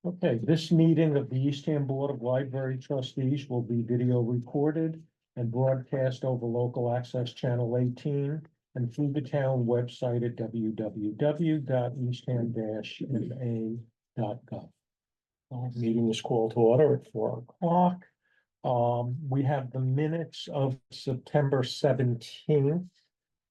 Okay, this meeting of the Eastham Board of Library Trustees will be video recorded and broadcast over local access channel 18 and through the town website at www.eastham-ma.gov. Meeting is called to order at 4:00. We have the minutes of September 17th,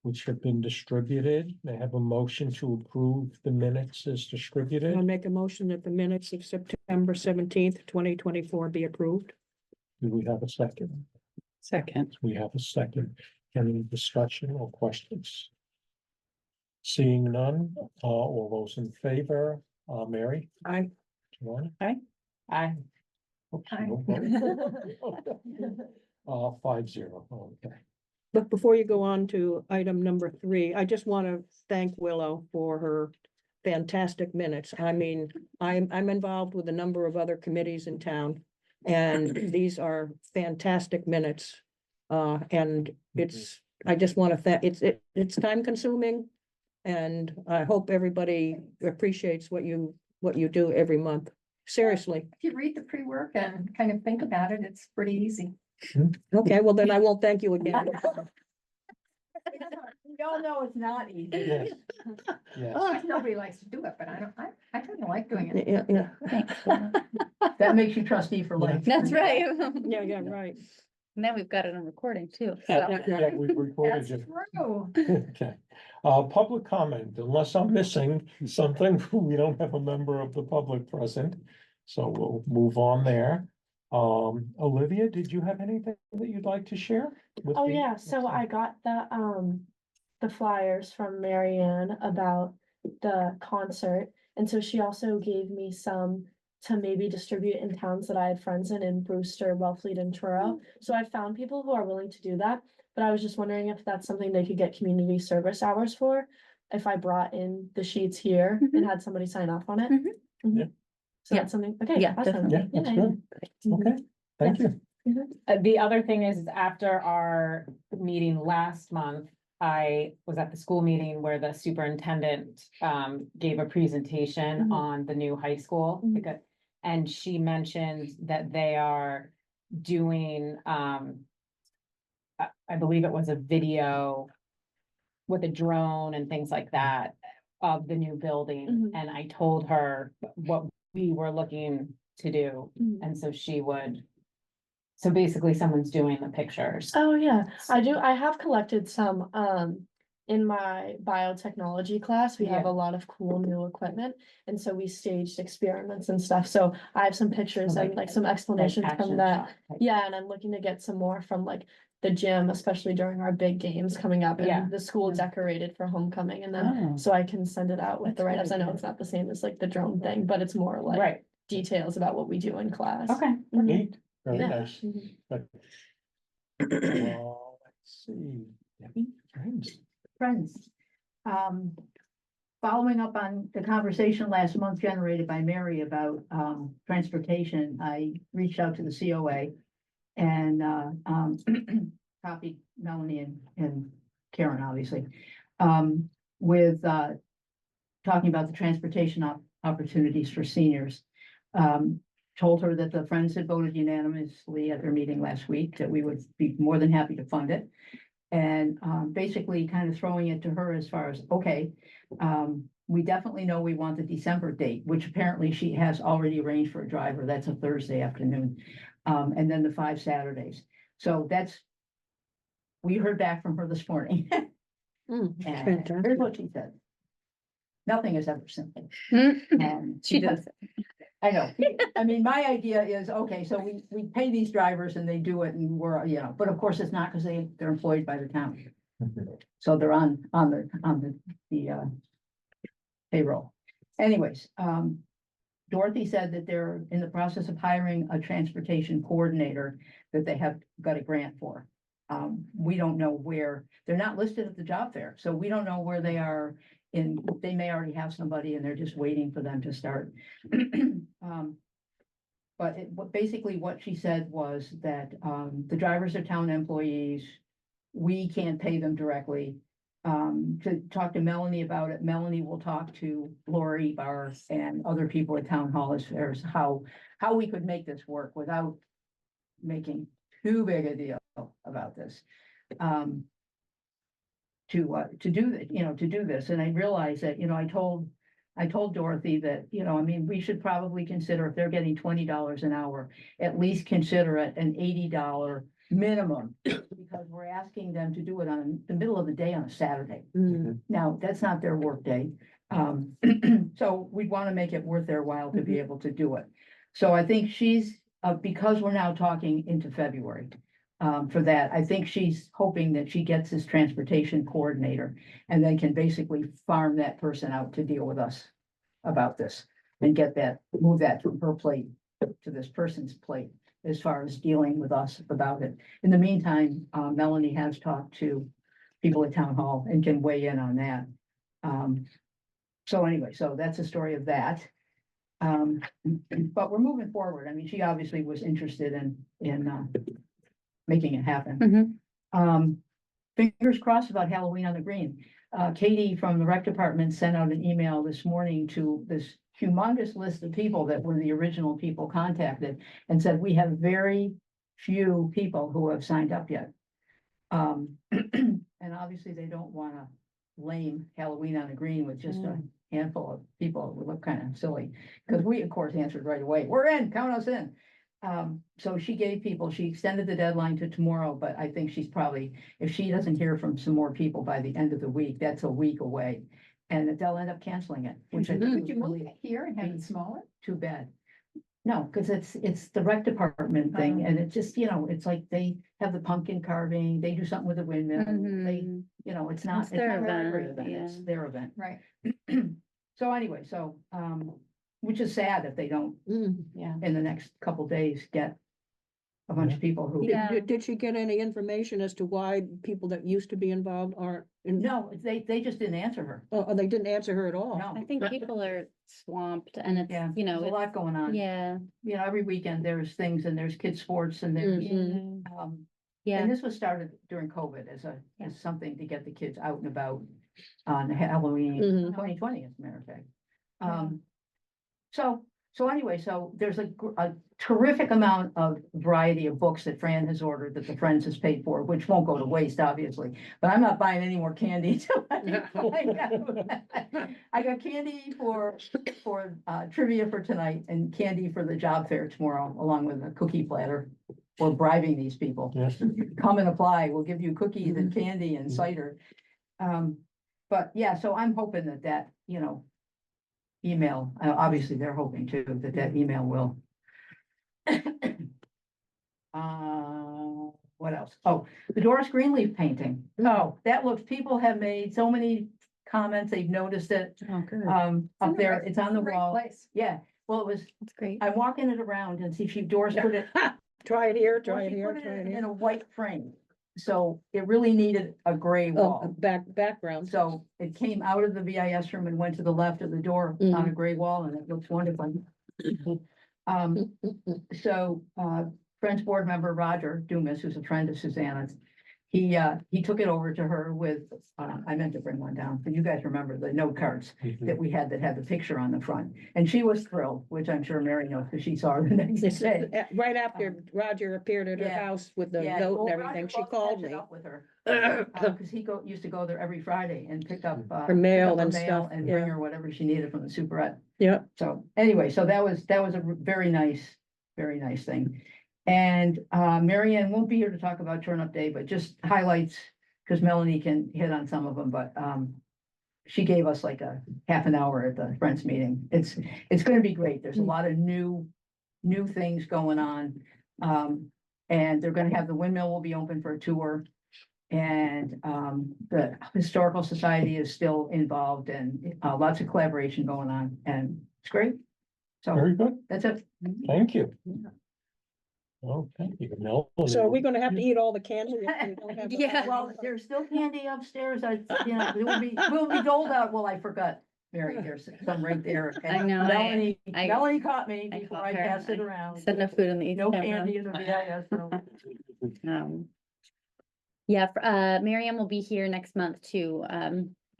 which have been distributed. May I have a motion to approve the minutes as I'll distributed? make a motion that the minutes of September 17th, 2024 be approved. Do we have a second? Second. We have a second. Any discussion or questions? Seeing none, all those in favor, Mary? Aye. Joanna? Aye. Oops, Aye. no vote. 5-0, okay. But before you go on to item number 3, I just want to thank Willow for her fantastic minutes. I mean, I'm involved with a number of other committees in town, and these are fantastic minutes. And I just want to thank, it's time consuming, and I hope everybody appreciates what you do every month. Seriously. If you read the pre-work and kind of think about it, it's pretty easy. Okay, well then I won't thank you again. We all know it's not easy. Yes. Yes. Nobody likes to do it, but I kind of like doing it. Yeah. That makes you trustee for life. That's right. Yeah, right. Now we've got it on recording too. Yeah, we've recorded That's it. true. Okay, public comment, unless I'm missing something, we don't have a member of the public present, so we'll move on there. Olivia, did you have anything that you'd like to share? Oh, yeah, so I got the flyers from Marianne about the concert, and so she also gave me some to maybe distribute in towns that I had friends in Brewster, Wellfleet, and Truro. So I found people who are willing to do that, but I was just wondering if that's something they could get community service hours for, if I brought in the sheets here and had somebody sign off on it. Yeah. So Yeah. that's something, okay. Yeah, Awesome. Yeah, that's good. Okay, thank you. The other thing is after our meeting last month, I was at the school meeting where the superintendent gave a presentation Mhm. on the new high school. Mhm. And she mentioned that they are doing, I believe it was a video with a drone and things like that of the new building. Mhm. And I told her what we were looking to do. Mhm. And so she would, so basically someone's doing the pictures. Oh, yeah, I have collected some, in my biotechnology class, we have Yeah. a lot of cool new equipment. And so we staged experiments and stuff, so I have some pictures and like some explanations Like action from that. shot type. Yeah, and I'm looking to get some more from like the gym, especially during our big games coming up, Yeah. and the school Yeah. decorated for homecoming, and then, Oh, so I can send it out with the That's write-ups. I really know good. it's not the same as like the drone thing, but it's more like right, details about what we do in class. okay. Mhm. Neat, very Yeah. nice. Mhm. Good. Let's see, Debbie, friends. Friends. Following up on the conversation last month generated by Mary about transportation, I reached out to the COA and copied Melanie and Karen, obviously, with talking about the transportation opportunities for seniors. Told her that the Friends had voted unanimously at their meeting last week, that we would be more than happy to fund it. And basically kind of throwing it to her as far as, okay, we definitely know we want the December date, which apparently she has already arranged for a driver. That's a Thursday afternoon. And then the 5 Saturdays. So we heard back from her this morning. And Fantastic. here's what she said. Nothing is ever simple. Mm-hmm. And She does. I know. I mean, my idea is, okay, so we pay these drivers and they do it and we're, but of course it's not because they're employed by the town. So they're on the payroll. Anyways, Dorothy said that they're in the process of hiring a transportation coordinator that they have got a grant for. We don't know where, they're not listed at the job fair, so we don't know where they are. They may already have somebody and they're just waiting for them to start. But basically what she said was that the drivers are town employees. We can't pay them directly. to talk to Melanie about it. Melanie will talk to Lori Barr and other people at Town Hall as far as how we could make this work without making too big a deal about this. To do that, to do this. And I realized that, I told Dorothy that, I mean, we should probably consider if they're getting $20 an hour, at least consider it an $80 minimum. Because we're asking them to do it on the middle of the day on a Saturday. Mm. Now, that's not their work day. So we'd want to make it worth their while to be able to do it. So I think she's, because we're now talking into February. For that, I think she's hoping that she gets this transportation coordinator and then can basically farm that person out to deal with us about this and move that from her plate to this person's plate as far as dealing with us about it. In the meantime, Melanie has talked to people at Town Hall and can weigh in on that. So anyway, so that's the story of that. But we're moving forward. I mean, she obviously was interested in making it happen. Fingers crossed about Halloween on the Green. Katie from the rec department sent out an email this morning to this humongous list of people that were the original people contacted and said, we have very few people who have signed up yet. And obviously they don't want to lame Halloween on the Green with just a handful of people. It would look kind of silly because we of course answered right away. We're in, count us in. So she extended the deadline to tomorrow, but I think she's probably, if she doesn't hear from some more people by the end of the week, that's a week away. And that they'll end up canceling it, which I think Could is you move really it here and have it smaller? too bad. No, because it's the rec department thing, and it just, it's like they have the pumpkin carving, they do something with the windmill, they, it's not It's their every event, it's yeah. their event. Right. So anyway, which is sad if they don't, Yeah. in the next couple days, get a bunch of people who. Yeah. Did she get any information as to why people that used to be involved aren't? No, they just didn't answer her. Oh, they didn't answer her at all? I No, think people are swamped and it's, yeah, you know, there's a lot going on. yeah. Every weekend there's things and there's kids' sports and there's, Mhm. Yeah. and this was started during COVID as Yeah. as something to get the kids out and about on Halloween, Mhm. 2020, as a matter of fact. So anyway, so there's a terrific amount of variety of books that Fran has ordered that the Friends has paid for, which won't go to waste, obviously. But I'm not buying any more candy until I find out. I got candy for trivia for tonight and candy for the job fair tomorrow, along with a cookie platter. We're bribing these people. Yes. Come and apply. We'll give you cookies and candy and cider. But yeah, so I'm hoping that, email, obviously they're hoping too, that email will. What else? Oh, the Doris Greenleaf painting. Oh, that looks, people have made so many comments. They've noticed it, Oh, good. up there. It's on the wall. Place. Yeah, well, That's great. I'm walking it around and see if Doris put it. Try it here, well, try it she here, put try it in here. a white frame. So it really needed a gray Oh, wall. background. So it came out of the VIS room and went to the left of the door on a gray wall and it looks wonderful. So, Friends board member Roger Dumas, who's a friend of Susanna's, he took it over to her with, I meant to bring one down, but you guys remember the note cards that we had that had the picture on the front. And she was thrilled, which I'm sure Mary knows because she saw her the next This is, day. right after Roger appeared at her yeah. house with the Yeah, note well, and Roger everything, she loves called catching me. up with her. Cause he used to go there every Friday and pick up. Her mail pick up and her stuff, And bring yeah. her whatever she needed from the superette. Yeah. So anyway, so that was a very nice thing. And Mary Ann won't be here to talk about Turn Up Day, but just highlights, because Melanie can hit on some of them, but she gave us like a half an hour at the Friends meeting. It's gonna be great. There's a lot of new things going on. And they're gonna have, the windmill will be open for a tour. And the Historical Society is still involved and lots of collaboration going on, and it's great. So Very good. that's it. Thank you. Oh, thank you, Mel. So are we gonna have to eat all the candy? if we don't have the- Yeah. Well, there's still candy upstairs. It will be doled out. Well, I forgot. Mary, there's some right there. I know, Melanie caught me I before caught I her. passed it I around. Said no food in the. No eat time room. candy in the VIS room. Um, Yeah, Mary Ann will be here next month to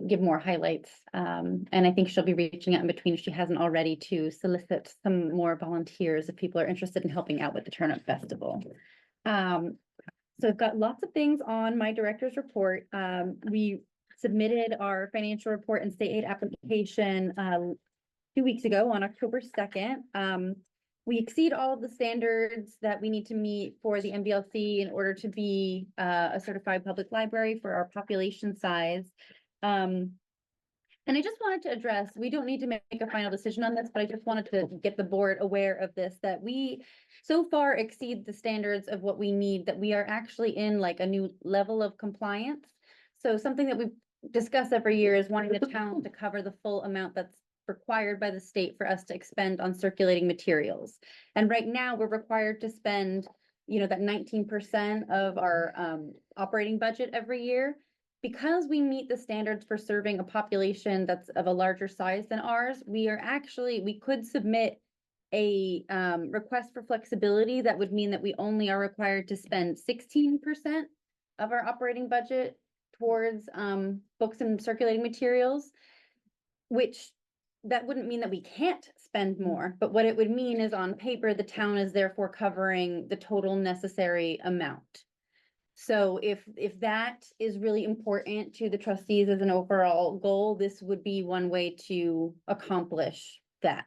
give more highlights. And I think she'll be reaching out in between, if she hasn't already, to solicit some more volunteers if people are interested in helping out with the Turnip Festival. So I've got lots of things on my director's report. We submitted our financial report and state aid application 2 weeks ago on October 2nd. We exceed all of the standards that we need to meet for the MBLC in order to be a certified public library for our population size. And I just wanted to address, we don't need to make a final decision on this, but I just wanted to get the board aware of this, that we so far exceed the standards of what we need, that we are actually in like a new level of compliance. So something that we discuss every year is wanting the town to cover the full amount that's required by the state for us to expend on circulating materials. And right now, we're required to spend, that 19% of our operating budget every year. Because we meet the standards for serving a population that's of a larger size than ours, we could submit a request for flexibility that would mean that we only are required to spend 16% of our operating budget towards books and circulating materials, which that wouldn't mean that we can't spend more, but what it would mean is on paper, the town is therefore covering the total necessary amount. So if that is really important to the trustees as an overall goal, this would be one way to accomplish that.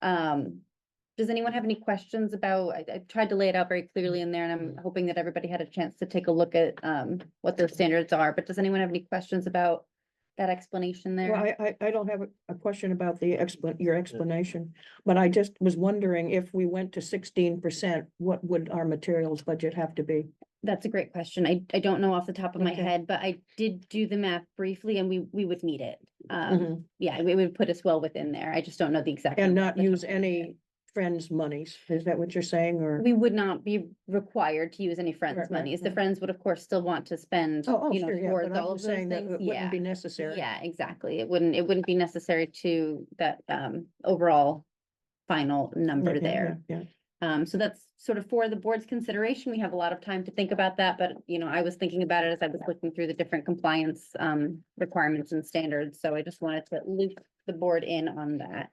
Does anyone have any questions about, I tried to lay it out very clearly in there, and I'm hoping that everybody had a chance to take a look at what those standards are, but does anyone have any questions about that explanation there? Well, I don't have a question about your explanation, but I just was wondering if we went to 16%, what would our materials budget have to be? That's a great question. I don't know off the top of my Okay. head, but I did do the math briefly and we would meet it. Mhm. Yeah, it would put us well within there. I just don't know the exact. And number not off the top use of my any head. friends' monies, is that what you're saying, or? We would not be required to use any friends' Right, monies. The right. friends would of course still want to spend, Oh, sure, yeah, towards but all I'm of just those saying that things. it Yeah. wouldn't be necessary. Yeah, exactly. It wouldn't be necessary to that overall final number Yeah, yeah, there. yeah. So that's sort of for the board's consideration. We have a lot of time to think about that, but I was thinking about it as I was looking through the different compliance requirements and standards. So I just wanted to loop the board in on that.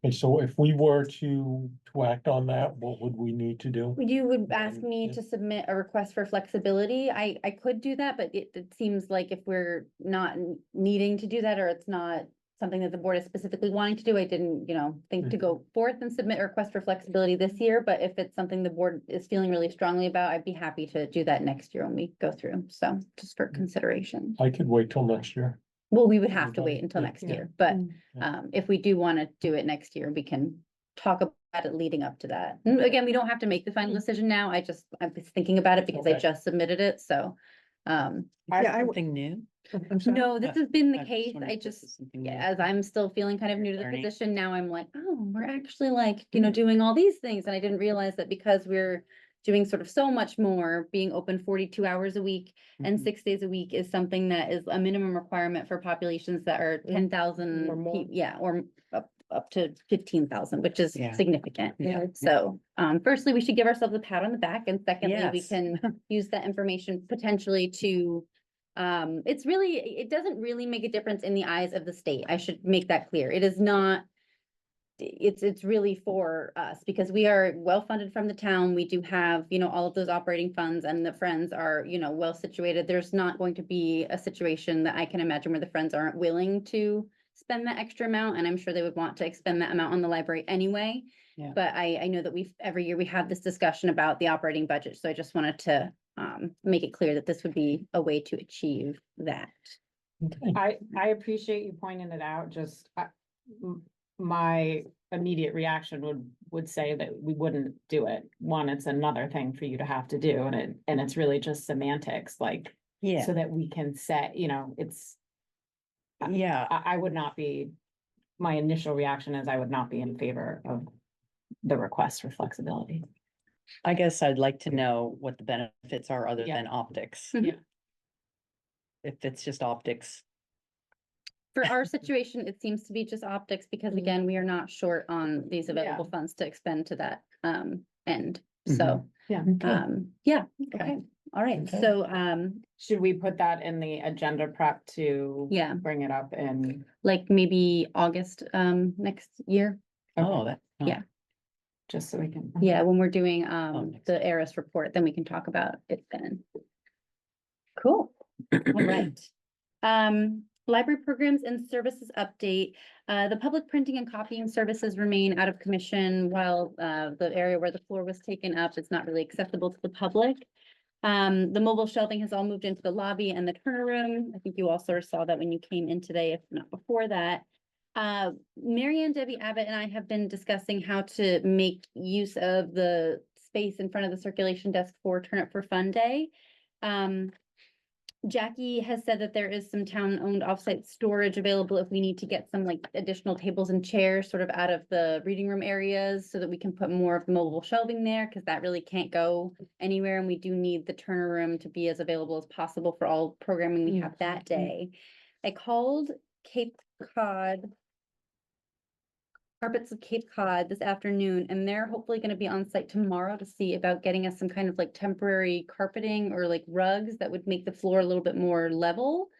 Okay, so if we were to act on that, what would we need to do? You would ask me Yeah. to submit a request for flexibility. I could do that, but it seems like if we're not needing to do that, or it's not something that the board is specifically wanting to do, I didn't, think to go forth and submit a request for flexibility this year. But if it's something the board is feeling really strongly about, I'd be happy to do that next year when we go through. So just for consideration. I could wait till next year. Well, we would have to wait Okay, until yeah, next yeah. year, but Mm. if we do want to do it next year, we can talk about it leading up to that. And again, we don't have to make the final decision now. I was thinking about it because I Okay. just submitted it, so. Yeah, I w- Something new? I'm sorry. No, this has been the I just case. wondered I if this just, is something new. as I'm still feeling kind of new to the Learning. position, now I'm like, oh, we're actually like, doing all these things. And I didn't realize that because we're doing sort of so much more, being open 42 hours a week and Mhm. 6 days a week is something that is a minimum requirement for populations that are 10,000. Or more. Yeah, or up to 15,000, which is Yeah. significant. Yeah. So, firstly, we should give ourselves a pat on the back, and secondly, we Yes. can use that information potentially to, it doesn't really make a difference in the eyes of the state. I should make that clear. It is not, it's really for us because we are well funded from the town. We do have, all of those operating funds, and the Friends are, well situated. There's not going to be a situation that I can imagine where the Friends aren't willing to spend that extra amount, and I'm sure they would want to expend that amount on the library anyway. Yeah. But I know that every year we have this discussion about the operating budget, so I just wanted to make it clear that this would be a way to achieve that. Okay. I appreciate you pointing it out, just my immediate reaction would say that we wouldn't do it. One, it's another thing for you to have to do, and it's really just semantics, like, Yeah, so that we can set, it's, yeah, I would not be, my initial reaction is I would not be in favor of the request for flexibility. I guess I'd like to know what the benefits are other Yeah. than optics. Mhm. Yeah. If it's just optics, For our situation, it seems to be just optics because Mhm. again, we are not short on these available funds to expend to that end. So, Yeah. yeah, Okay. okay, all right, Okay. so, Should we put that in the agenda prep to? Yeah. Bring it up in? like maybe August, next year. Oh, that. oh, Yeah. Just so we can. Yeah, when we're doing, next the ARIS report, then we can talk about it then. Cool, all right. Library programs and services update. The public printing and copying services remain out of commission while, the area where the floor was taken up is not really accessible to the public. The mobile shelving has all moved into the lobby and the turner room. I think you all sort of saw that when you came in today, if not before that. Mary Ann, Debbie Abbott and I have been discussing how to make use of the space in front of the circulation desk for Turn Up for Fun Day. Jackie has said that there is some town-owned offsite storage available if we need to get some like additional tables and chairs sort of out of the reading room areas so that we can put more of the mobile shelving there, because that really can't go anywhere, and we do need the Turner room to be as available as possible for all programming we have that day. I called Cape Cod, Carpets of Cape Cod this afternoon, and they're hopefully gonna be on site tomorrow to see about getting us some kind of like temporary carpeting or like rugs that would make the floor a little bit more level.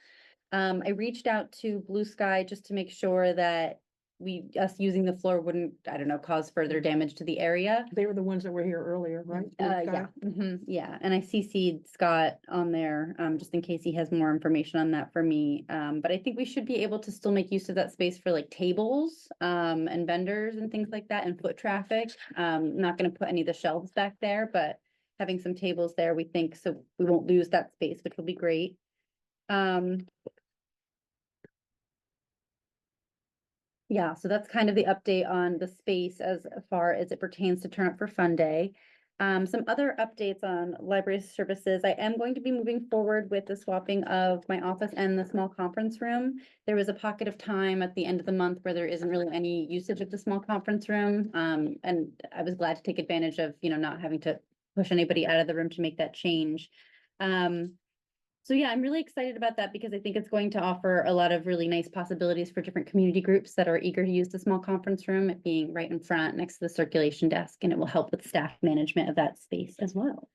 I reached out to Blue Sky just to make sure that us using the floor wouldn't, I don't know, cause further damage to the area. They were the ones that were here earlier, right? Blue Sky? Yeah, yeah, and I CC'd Scott on there, just in case he has more information on that for me. But I think we should be able to still make use of that space for like tables, and vendors and things like that and foot traffic. Not gonna put any of the shelves back there, but having some tables there, we think, so we won't lose that space, which will be great. Yeah, so that's kind of the update on the space as far as it pertains to Turn Up for Fun Day. Some other updates on library services. I am going to be moving forward with the swapping of my office and the small conference room. There was a pocket of time at the end of the month where there isn't really any usage of the small conference room. And I was glad to take advantage of, not having to push anybody out of the room to make that change. So yeah, I'm really excited about that because I think it's going to offer a lot of really nice possibilities for different community groups that are eager to use the small conference room, it being right in front next to the circulation desk, and it will help with staff management of that space as well.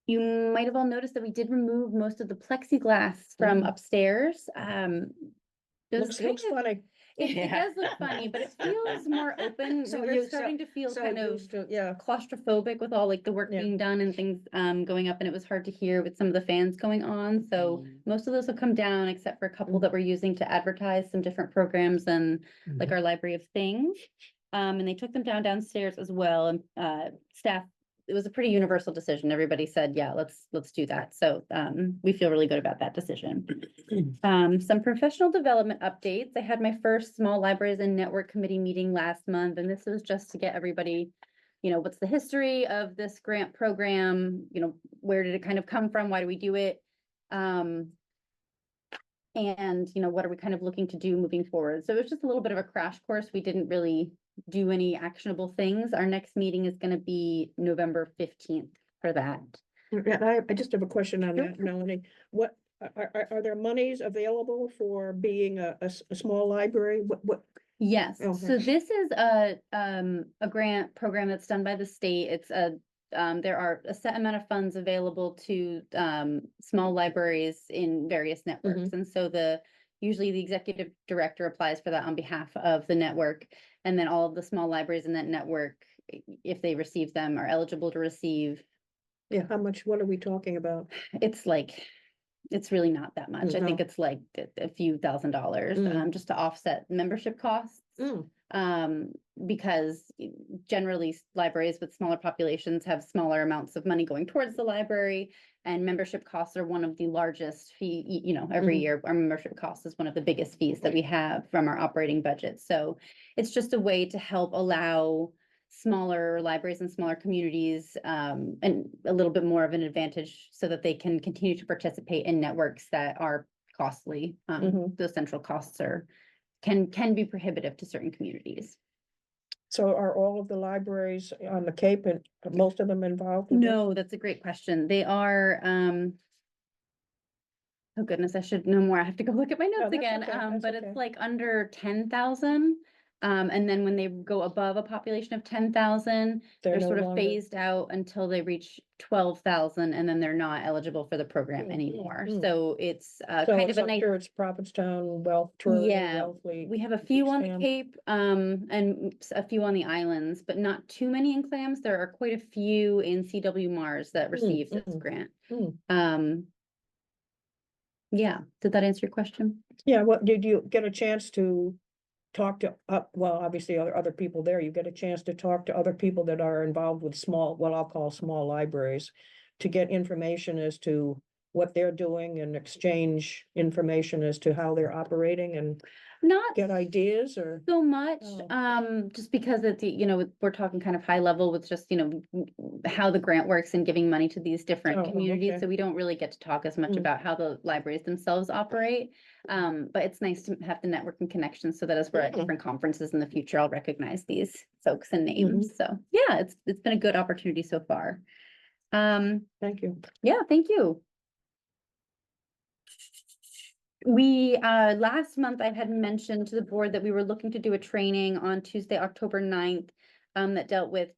You might have all noticed that we did remove most of the plexiglass from upstairs. Looks funny. It does look funny, but it feels more open. So We were you- so- starting to feel So kind of used to, yeah. claustrophobic with all like the work Yeah. being done and things going up, and it was hard to hear with some of the fans going on. So most of those have come down except for a couple that we're using to advertise some different programs and like our Library of Things. And they took them downstairs as well, and staff, it was a pretty universal decision. Everybody said, yeah, let's do that. So we feel really good about that decision. Some professional development updates. I had my first small libraries and network committee meeting last month, and this was just to get everybody, what's the history of this grant program? Where did it kind of come from? Why do we do it? And what are we kind of looking to do moving forward? So it was just a little bit of a crash course. We didn't really do any actionable things. Our next meeting is going to be November 15th for that. Yeah, I just have a question on that, Melanie. What, are there monies available for being a small library? What? Yes, Okay. so this is a grant program that's done by the state. It's there are a set amount of funds available to small libraries in various networks. And so usually the executive director applies for that on behalf of the network. And then all of the small libraries in that network, if they receive them, are eligible to receive. Yeah, what are we talking about? It's really not that much. I think No. it's like a few $1,000s, just to offset membership costs. Because generally libraries with smaller populations have smaller amounts of money going towards the library, and membership costs are one of the largest fee, every year our membership cost is one of the biggest fees that we have from our operating budget. So it's just a way to help allow smaller libraries and smaller communities and a little bit more of an advantage so that they can continue to participate in networks that are costly. Those central costs can be prohibitive to certain communities. So are all of the libraries on the Cape and most of them involved with this? No, that's a great question. They are, oh goodness, I should know more. I have to go look at my notes that's again. okay, that's But okay. it's like under 10,000. And then when they go above a population of 10,000, they're no sort of longer- phased out until they reach 12,000, and then they're not eligible for the program Mm, anymore. mm. So it's So kind of a I'm nice. sure it's Provincetown, Trudy, Yeah, Wellfleet. We have a few on the Eastham. Cape, and a few on the islands, but not too many in Clams. There are quite a few in CW Mars that receive this grant. mm. Yeah, did that answer your question? Yeah, what, did you get a chance to talk to, well, obviously other people there, you get a chance to talk to other people that are involved with small, what I'll call small libraries, to get information as to what they're doing and exchange information as to how they're operating and Not get ideas or? so much, Oh. just because it's, we're talking kind of high level with just, how the grant works and giving money to these different Oh, communities. okay. So we don't really get to talk as much Mm. about how the libraries themselves operate. But it's nice to have the networking connections so that as we're at Yeah. different conferences in the future, I'll recognize these folks and Mm-hmm. names. So yeah, it's been a good opportunity so far. Thank you. Yeah, thank you. We, last month I had mentioned to the board that we were looking to do a training on Tuesday, October 9th, that dealt with,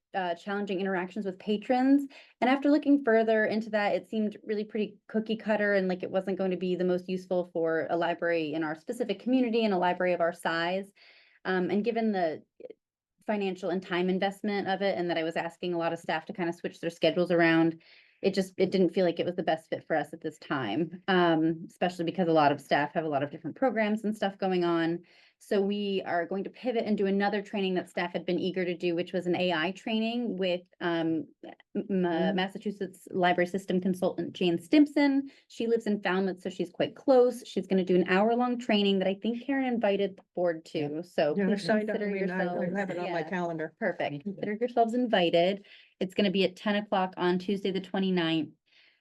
challenging interactions with patrons. And after looking further into that, it seemed really pretty cookie cutter and like it wasn't going to be the most useful for a library in our specific community and a library of our size. And given the financial and time investment of it, and that I was asking a lot of staff to kind of switch their schedules around, it didn't feel like it was the best fit for us at this time. Especially because a lot of staff have a lot of different programs and stuff going on. So we are going to pivot and do another training that staff had been eager to do, which was an AI training with Massachusetts Library System consultant Jane Stimpson. She lives in Falmouth, so she's quite close. She's going to do an hour-long training that I think Karen invited the board to. So Yeah, I please signed up. I consider mean, I yourselves. have it on my yeah. calendar. Perfect. Consider yourselves invited. It's gonna be at 10 o'clock on Tuesday, the 29th.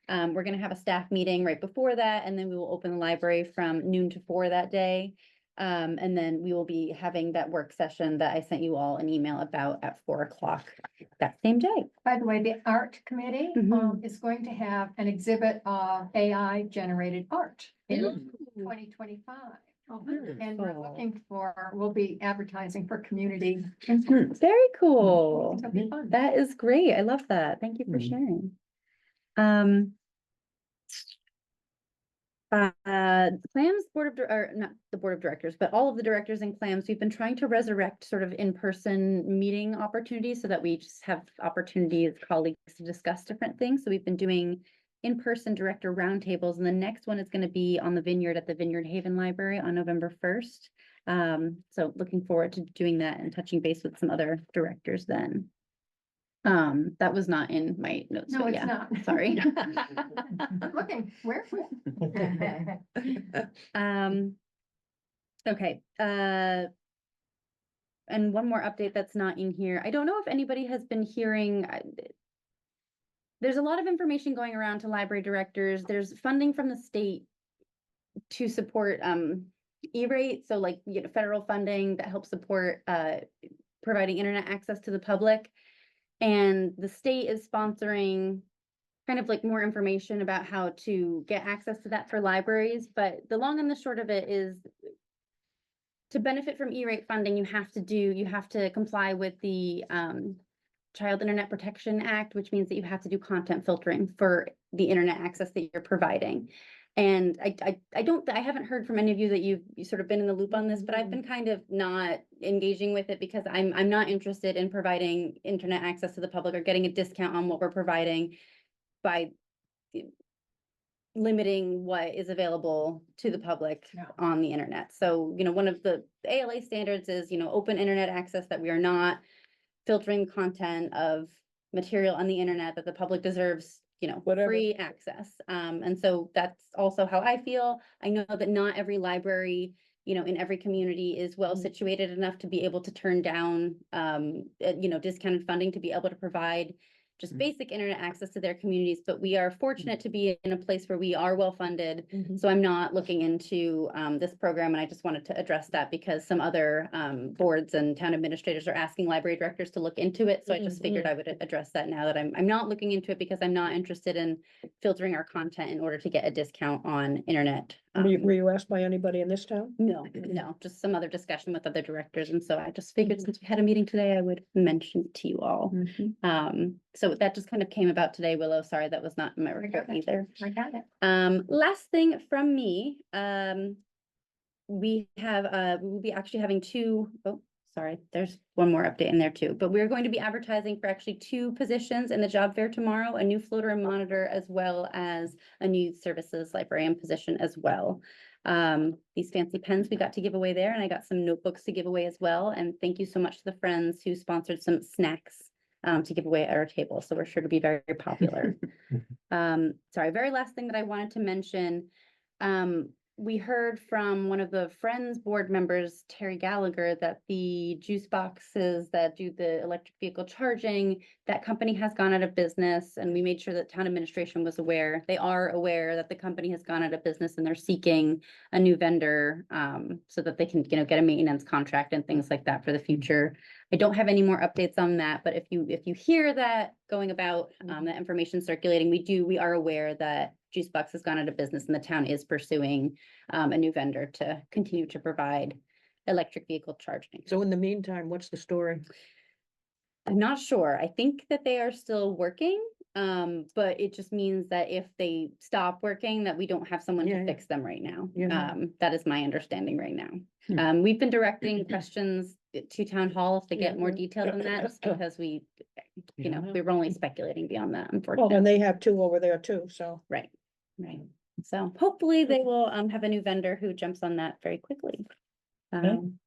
We're gonna have a staff meeting right before that, and then we will open the library from noon to 4 that day. And then we will be having that work session that I sent you all an email about at 4 o'clock that same day. By the way, the art committee Mhm. is going to have an exhibit of AI generated art in Ooh. 2025. very And we're cool. looking for, we'll be advertising for community input. Very cool. It'll be fun. That is great. I love that. Thank you for Mhm. sharing. Clams or not the board of directors, but all of the directors in Clams, we've been trying to resurrect sort of in-person meeting opportunities so that we just have opportunity as colleagues to discuss different things. So we've been doing in-person director roundtables, and the next one is going to be on the Vineyard at the Vineyard Haven Library on November 1st. So looking forward to doing that and touching base with some other directors then. That was not in my notes, No, but it's yeah, not. sorry. I'm looking, where? Okay, and one more update that's not in here. I don't know if anybody has been hearing. There's a lot of information going around to library directors. There's funding from the state to support E-rate, so like federal funding that helps support providing internet access to the public. And the state is sponsoring kind of like more information about how to get access to that for libraries. But the long and the short of it is to benefit from E-rate funding, you have to comply with the Child Internet Protection Act, which means that you have to do content filtering for the internet access that you're providing. And I haven't heard from any of you that you've sort of been in the loop on this, but I've been kind of not engaging with it because I'm not interested in providing internet access to the public or getting a discount on what we're providing by limiting what is available to the public on the internet. So, one of the ALA standards is, open internet access, that we are not filtering content of material on the internet, that the public deserves, Whatever. free access. And so that's also how I feel. I know that not every library, in every community is well situated enough to be able to turn down, discounted funding to be able to provide just basic internet access to their communities, but we are fortunate to be in a place where we are well funded. Mhm. So I'm not looking into this program, and I just wanted to address that because some other boards and town administrators are asking library directors to look into it. So I just figured I would address that now that I'm not looking into it because I'm not interested in filtering our content in order to get a discount on internet Were you asked by anybody in this town? No, just some other discussion with other directors, and so I just figured since we had a meeting today, I would mention it to you all. So that just kind of came about today, Willow, sorry, that was not in my report either. I got it. Last thing from me, we'll be actually having sorry, there's one more update in there too, but we're going to be advertising for actually 2 positions in the job fair tomorrow, a new floater and monitor, as well as a new services librarian position as well. These fancy pens we got to give away there, and I got some notebooks to give away as well. And thank you so much to the friends who sponsored some snacks to give away at our table. So we're sure to be very, very popular. Sorry, very last thing that I wanted to mention. We heard from one of the Friends board members, Terry Gallagher, that the juice boxes that do the electric vehicle charging, that company has gone out of business, and we made sure that town administration was aware. They are aware that the company has gone out of business and they're seeking a new vendor so that they can, get a maintenance contract and things like that for the future. I don't have any more updates on that, but if you hear that going about, that information circulating, we are aware that Juicebox has gone out of business and the town is pursuing a new vendor to continue to provide electric vehicle charging. So in the meantime, what's the story? I'm not sure. I think that they are still working, but it just means that if they stop working, that we don't have someone Yeah, to yeah. fix them right now. Yeah. That is my understanding right now. We've been directing questions to town hall to get more details on that, just because we were only speculating beyond that, Well, unfortunately. and they have 2 over there too, so. Right. So hopefully they will have a new vendor who jumps on that very quickly.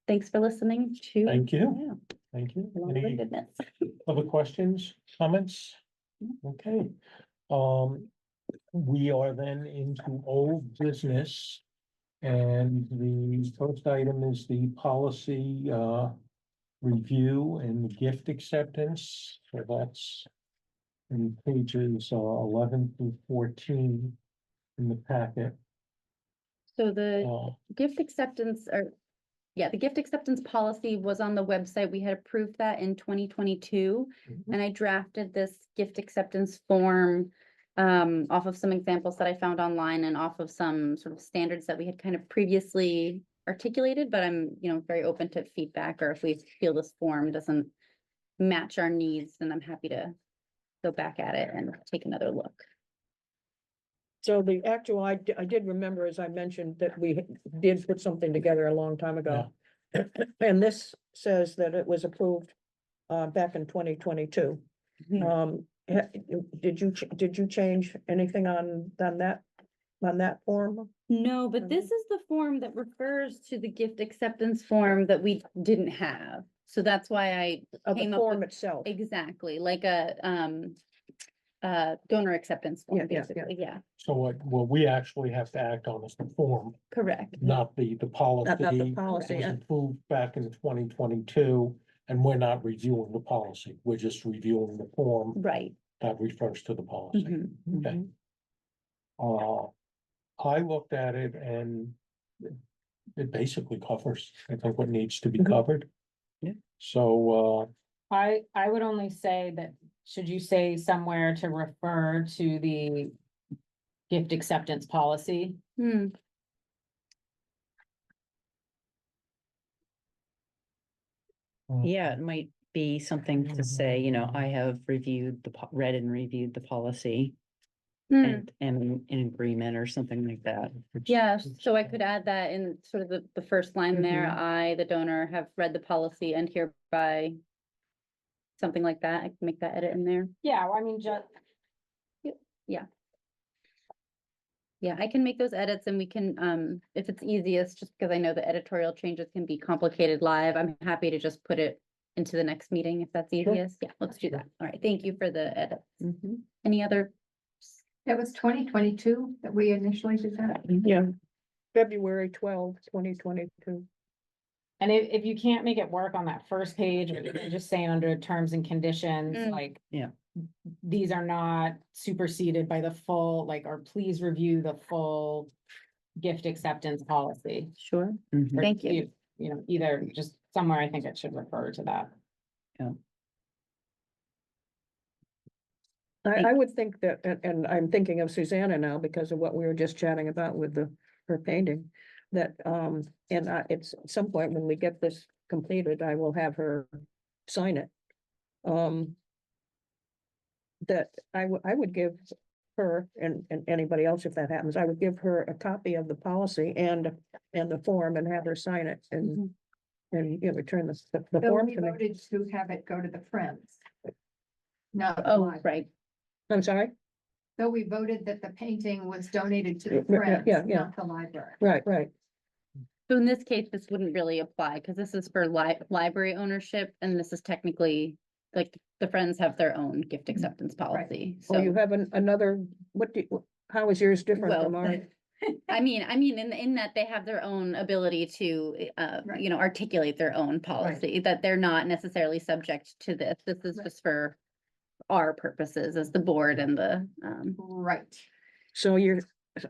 Thanks for listening to. Thank you. Yeah, Thank you. long Any windedness. other questions, comments? Okay. We are then into old business. And the first item is the policy review and gift acceptance. So that's in pages 11 through 14 in the packet. So the Uh, gift acceptance the gift acceptance policy was on the website. We had approved that in 2022. Mhm. And I drafted this gift acceptance form off of some examples that I found online and off of some sort of standards that we had kind of previously articulated, but I'm, very open to feedback, or if we feel this form doesn't match our needs, then I'm happy to go back at it and take another look. So the actual, I did remember, as I mentioned, that we did put something together a long time ago. And this says that it was approved back in 2022. Did you change anything on that form? No, but this is the form that refers to the gift acceptance form that we didn't have. So that's why I Of the came up form with itself? exactly like a donor acceptance Yeah, form, yeah, basically. Yeah, So what we actually have to act on is the form, correct. not the policy. Not the It policy, was yeah. approved back in 2022, and we're not reviewing the policy. We're just reviewing the form Right. that refers to the policy. Mhm. Okay. I looked at it and it basically covers, I think, what needs to be Mhm. covered. Yeah. So, I would only say that, should you say somewhere to refer to the gift acceptance policy? Hmm. Yeah, it might be something to say, I have reviewed read and reviewed the policy Hmm. and am in agreement or something like that. Yeah, so I could add that in sort of the first line there. Mhm. I, the donor, have read the policy and hereby something like that. I can make that edit in there. Yeah, I mean, just, Yeah, I can make those edits and we can, if it's easiest, just because I know the editorial changes can be complicated live, I'm happy to just put it into the next meeting if that's Sure. easiest. Yeah, let's do that. All right, thank you for the edit. Mhm. Any other? That was 2022 that we initially did that. Yeah, February 12th, 2022. and if you can't make it work on that first page, or even just saying under terms and conditions, Mm. like. Yeah. These are not superseded by the full, or please review the full gift acceptance policy. Sure. Mhm. Or Thank you. Either just somewhere, I think it should refer to that. I would think that, and I'm thinking of Susanna now because of what we were just chatting about with the her painting. That, and it's at some point when we get this completed, I will have her sign it. That I would give her and anybody else, if that happens, I would give her a copy of the policy and the form and have her sign it and return the So form we to me. voted to have it go to the Friends. Not the Oh, library. right. I'm sorry? So we voted that the painting was donated to the Yeah, Friends, yeah. not the library. Right. So in this case, this wouldn't really apply because this is for library ownership and this is technically like the Friends have their own gift acceptance policy. Oh, you So, have another, how is yours different from well, ours? I mean, in that they have their own ability to, Right. articulate their own policy, that they're not necessarily subject to this. This is Right. just for our purposes as the board and the, Right. So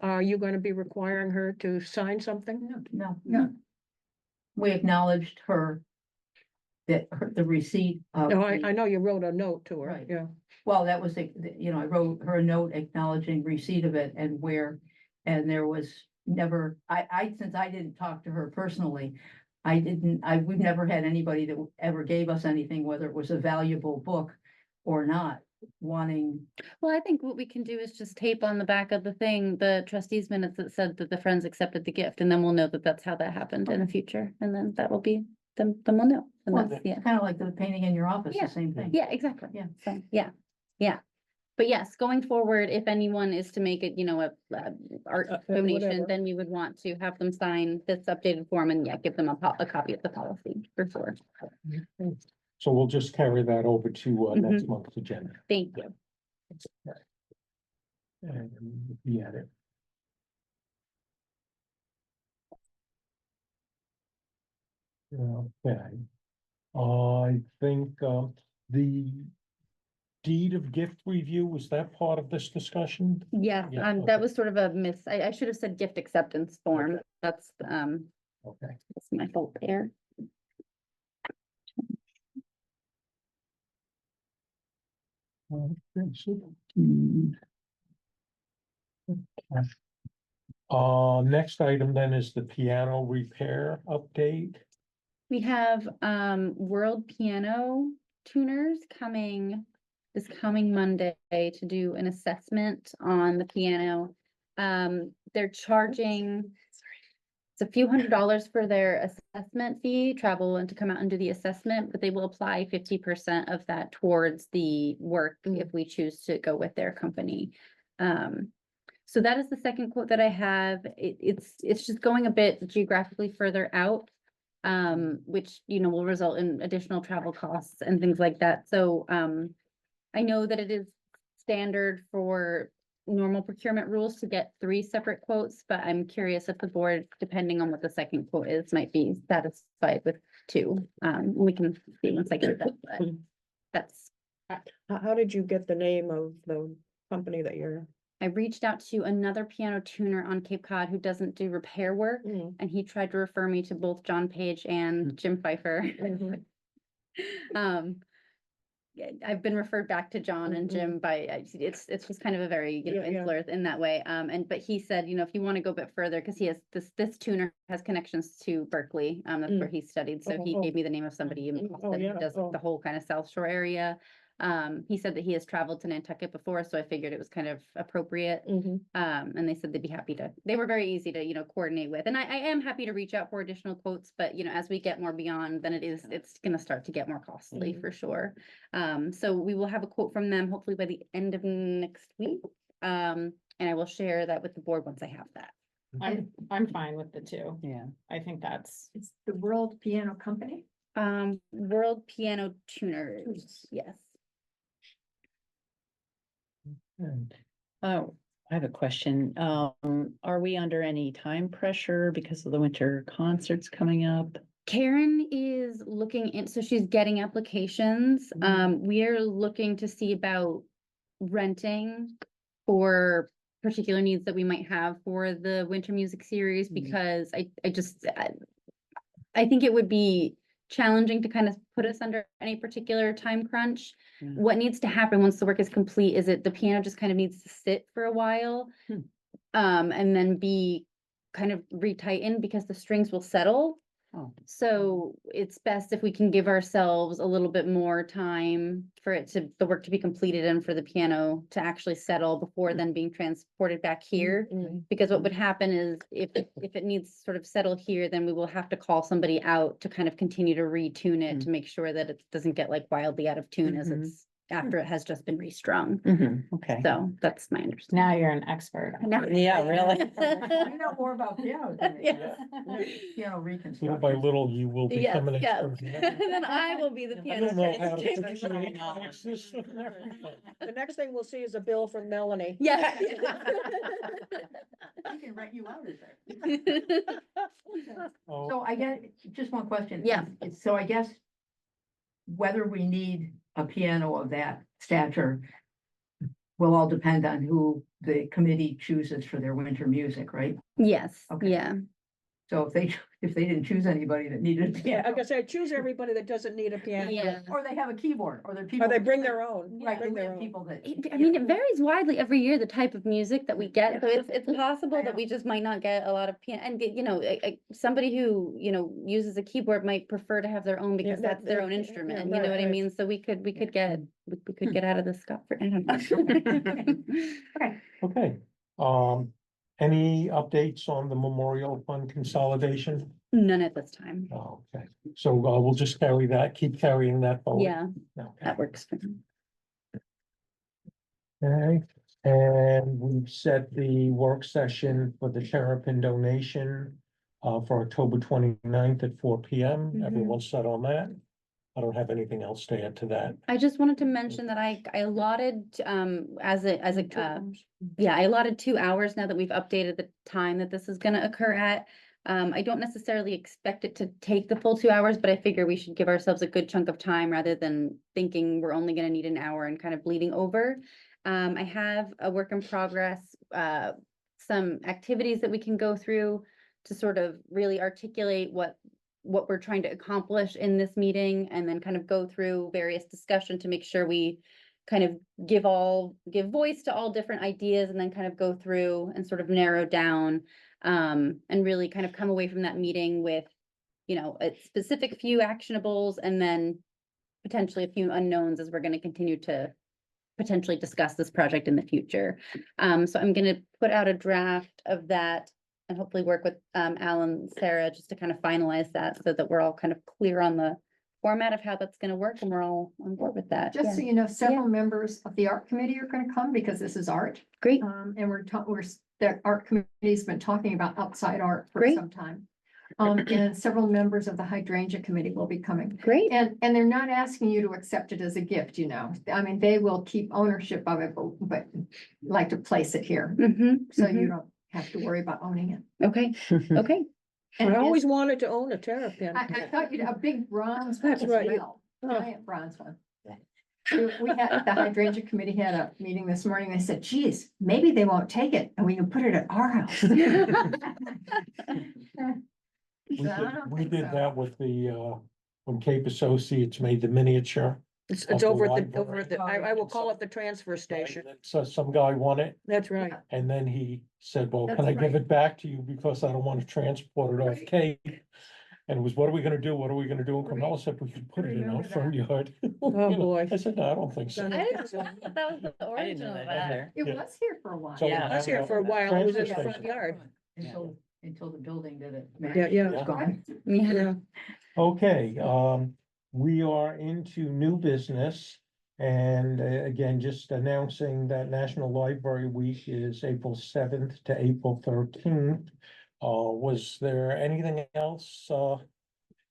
are you going to be requiring her to sign something? No, No, we acknowledged the receipt of. No, the- I know you wrote a note to her, Right. yeah. Well, that was, I wrote her a note acknowledging receipt of it and there was never, since I didn't talk to her personally, we've never had anybody that ever gave us anything, whether it was a valuable book or not, wanting. well, I think what we can do is just tape on the back of the thing, the trustees minutes that said that the Friends accepted the gift, and then we'll know that that's how that happened in the future, and then that will be, then we'll know. And Well, that's, yeah. kind of like the painting in your office, Yeah. the same thing. Yeah, exactly. Yeah. So, yeah. But yes, going forward, if anyone is to make it, art donation, whatever. then we would want to have them sign this updated form and give them a copy of the policy for sure. So we'll just carry that over to next month's agenda. Thank you. And be at it. Okay. I think the deed of gift review, was that part of this discussion? Yeah, Yeah, okay. that was sort of a miss. I should have said gift acceptance form. Okay. That's, Okay. that's my fault there. Okay, so, okay. Next item then is the piano repair update. We have World Piano Tuners this coming Monday to do an assessment on the piano. They're charging it's a few $100s for their assessment fee, travel and to come out and do the assessment, but they will apply 50% of that towards the work if we choose to go with their company. So that is the second quote that I have. It's just going a bit geographically further out, which, will result in additional travel costs and things like that. So, I know that it is standard for normal procurement rules to get 3 separate quotes, but I'm curious if the board, depending on what the second quote is, might be satisfied with 2. We can see once I get that, but that's. How did you get the name of the company that you're? I reached out to another piano tuner on Cape Cod who doesn't do repair work, and he tried to refer me to both John Page and Jim Pfeiffer. Yeah, I've been referred back to John and Jim by, it's just kind of a very, Yeah, yeah. insular in that way. But he said, if you want to go a bit further, because he has this tuner has connections to Berkeley, that's where he studied. So he Oh. gave me the name of somebody in Boston yeah. who does Oh. the whole kind of South Shore area. He said that he has traveled to Nantucket before, so I figured it was kind of appropriate. And they said they'd be happy they were very easy to, coordinate with. And I am happy to reach out for additional quotes, but, as we get more beyond, then it's going to start to get more costly for sure. So we will have a quote from them hopefully by the end of next week. And I will share that with the board once I have that. I'm fine with the 2. Yeah. I think that's, it's the World Piano Company. World Piano Tuners, yes. And Oh, I have a question. Are we under any time pressure because of the winter concerts coming up? Karen is looking in, so she's getting applications. We are looking to see about renting for particular needs that we might have for the winter music series, because I think it would be challenging to kind of put us under any particular time crunch. Yeah. What needs to happen once the work is complete is the piano just kind of needs to sit for a while. And then be kind of retighten because the strings will settle. Oh. So it's best if we can give ourselves a little bit more time for the work to be completed and for the piano to actually settle before then being transported back here. Mhm. Because what would happen is if it needs to sort of settle here, then we will have to call somebody out to kind of continue to retune it to make sure that it doesn't get like wildly out of tune as it's after it has just been restrung. Okay. So that's my understanding. Now you're an expert. Yeah, really. You know more about piano than me. Yes. Piano Little reconstruction. by little, you will Yes, become an yes. expert. Then I will be the I piano. You'll know how to critics. fix the X's and everything. The next thing we'll see is a bill from Melanie. Yeah. I can write you out of there. Oh, So I get, just one question. Yeah. So I guess whether we need a piano of that stature will all depend on who the committee chooses for their winter music, right? Yes, Okay. yeah. So if they didn't choose anybody that needed a Yeah, piano, like I said, choose everybody that doesn't need a piano. Yeah. or they have a keyboard, or they're people. Or they bring their own. Right, Bring we their have own. people that. I mean, it varies widely every year, the type of music that we get, so it's possible I that know. we just might not get a lot of piano, and you know, somebody who, you know, uses a keyboard might prefer to have their own because that- that's their that- own yeah, instrument, yeah, you know right, what I right. mean? So we could get, we could get out of this Scot free, I don't know. Okay, okay, any updates on the Memorial Fund consolidation? None at this time. Oh, okay, so we'll just keep carrying that forward. Yeah, Okay. that works for me. Okay, and we've set the work session for the Terrapin donation for October 29th at 4 p.m. Mhm. Everyone's set on that. I don't have anything else to add to that. I just wanted to mention that I allotted, as a, I allotted 2 hours now that we've updated the time that this is gonna occur at. I don't necessarily expect it to take the full 2 hours, but I figure we should give ourselves a good chunk of time rather than thinking we're only gonna need an hour and kind of bleeding over. I have a work in progress, some activities that we can go through to sort of really articulate what we're trying to accomplish in this meeting, and then kind of go through various discussion to make sure we kind of give voice to all different ideas, and then kind of go through and sort of narrow down, and really kind of come away from that meeting with, you know, a specific few actionables and then potentially a few unknowns as we're going to continue to potentially discuss this project in the future. So I'm going to put out a draft of that and hopefully work with Alan and Sarah just to kind of finalize that so that we're all kind of clear on the format of how that's gonna work and we're all on board with that. Just Yeah. so you know, several members of the art committee are gonna come because this is art. Great, And the art committee's been talking about outside art for Great. some time. And several members of the hydrangea committee will be coming. great. And they're not asking you to accept it as a gift, you know. I mean, they will keep ownership of it, but like to place it here. So you don't have to worry about owning it. Okay, okay. And I always wanted to own a terrapin. I thought you'd a big bronze one That's as right, you- well, oh. giant bronze one. We had, the hydrangea committee had a meeting this morning. They said, geez, maybe they won't take it and we can put it at our house. We did that with the, when Cape Associates made the miniature. It's of the over at library. I will call it the transfer station. So some guy won it, That's right. and then he said, well, can That's I give right. it back to you because I don't want to transport it off Cape? And it was, what are we gonna do? What are we gonna do? And Camilla said, we could put it in our Remember front yard. Oh, You know, boy. I said, no, I don't think so. Done I it. didn't know that was the I didn't origin know of that that. either. It Yeah. was here for a while. So Yeah. I was here for a while. It was in the Transfer front station. yard. Until the building did it. Yeah, yeah. It's gone. Yeah. Yeah. Okay, we are into new business. And again, just announcing that National Library Week is April 7th to April 13th. Was there anything else,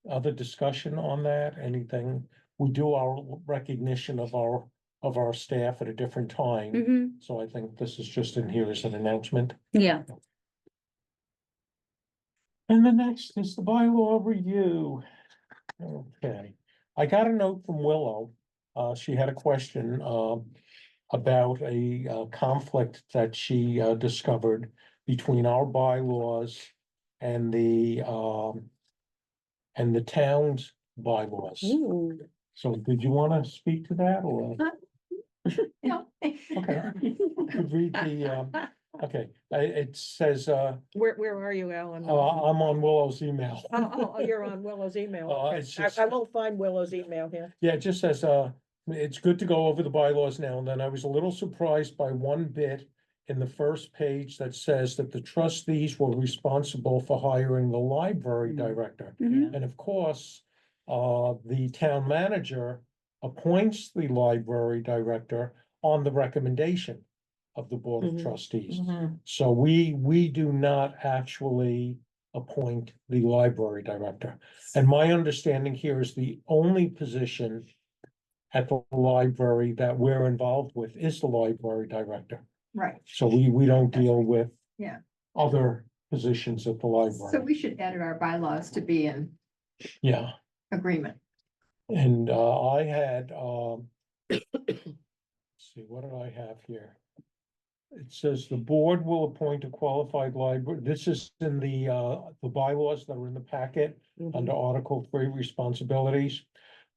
other discussion on that? Anything? We do our recognition of our staff at a different time. Mm-hmm, So I think this is just in here as an announcement. yeah. And the next is the bylaw review. Okay, I got a note from Willow. She had a question, about a conflict that she, discovered between our bylaws and the town's bylaws. Ooh. So did you want to speak to that or? No. Okay. You could read the, Okay, it says, Where are you, Alan? I'm on Willow's email. Oh, you're on Willow's email. Uh, Okay. it's just- I won't find Willow's email here. Yeah, it just says, it's good to go over the bylaws now and then. I was a little surprised by one bit in the first page that says that the trustees were responsible for hiring the library director. Mhm. And of course, the town manager appoints the library director on the recommendation of the Board of Mhm. Trustees. Mhm. So we do not actually appoint the library director. And my understanding here is the only position at the library that we're involved with is the library director. Right, So we don't deal with Yeah. other positions at the so library. we should edit our bylaws to be in Yeah, agreement. and I had, let's see, what did I have here? It says the board will appoint a qualified library. This is in the bylaws that are in the packet under Article 3 responsibilities.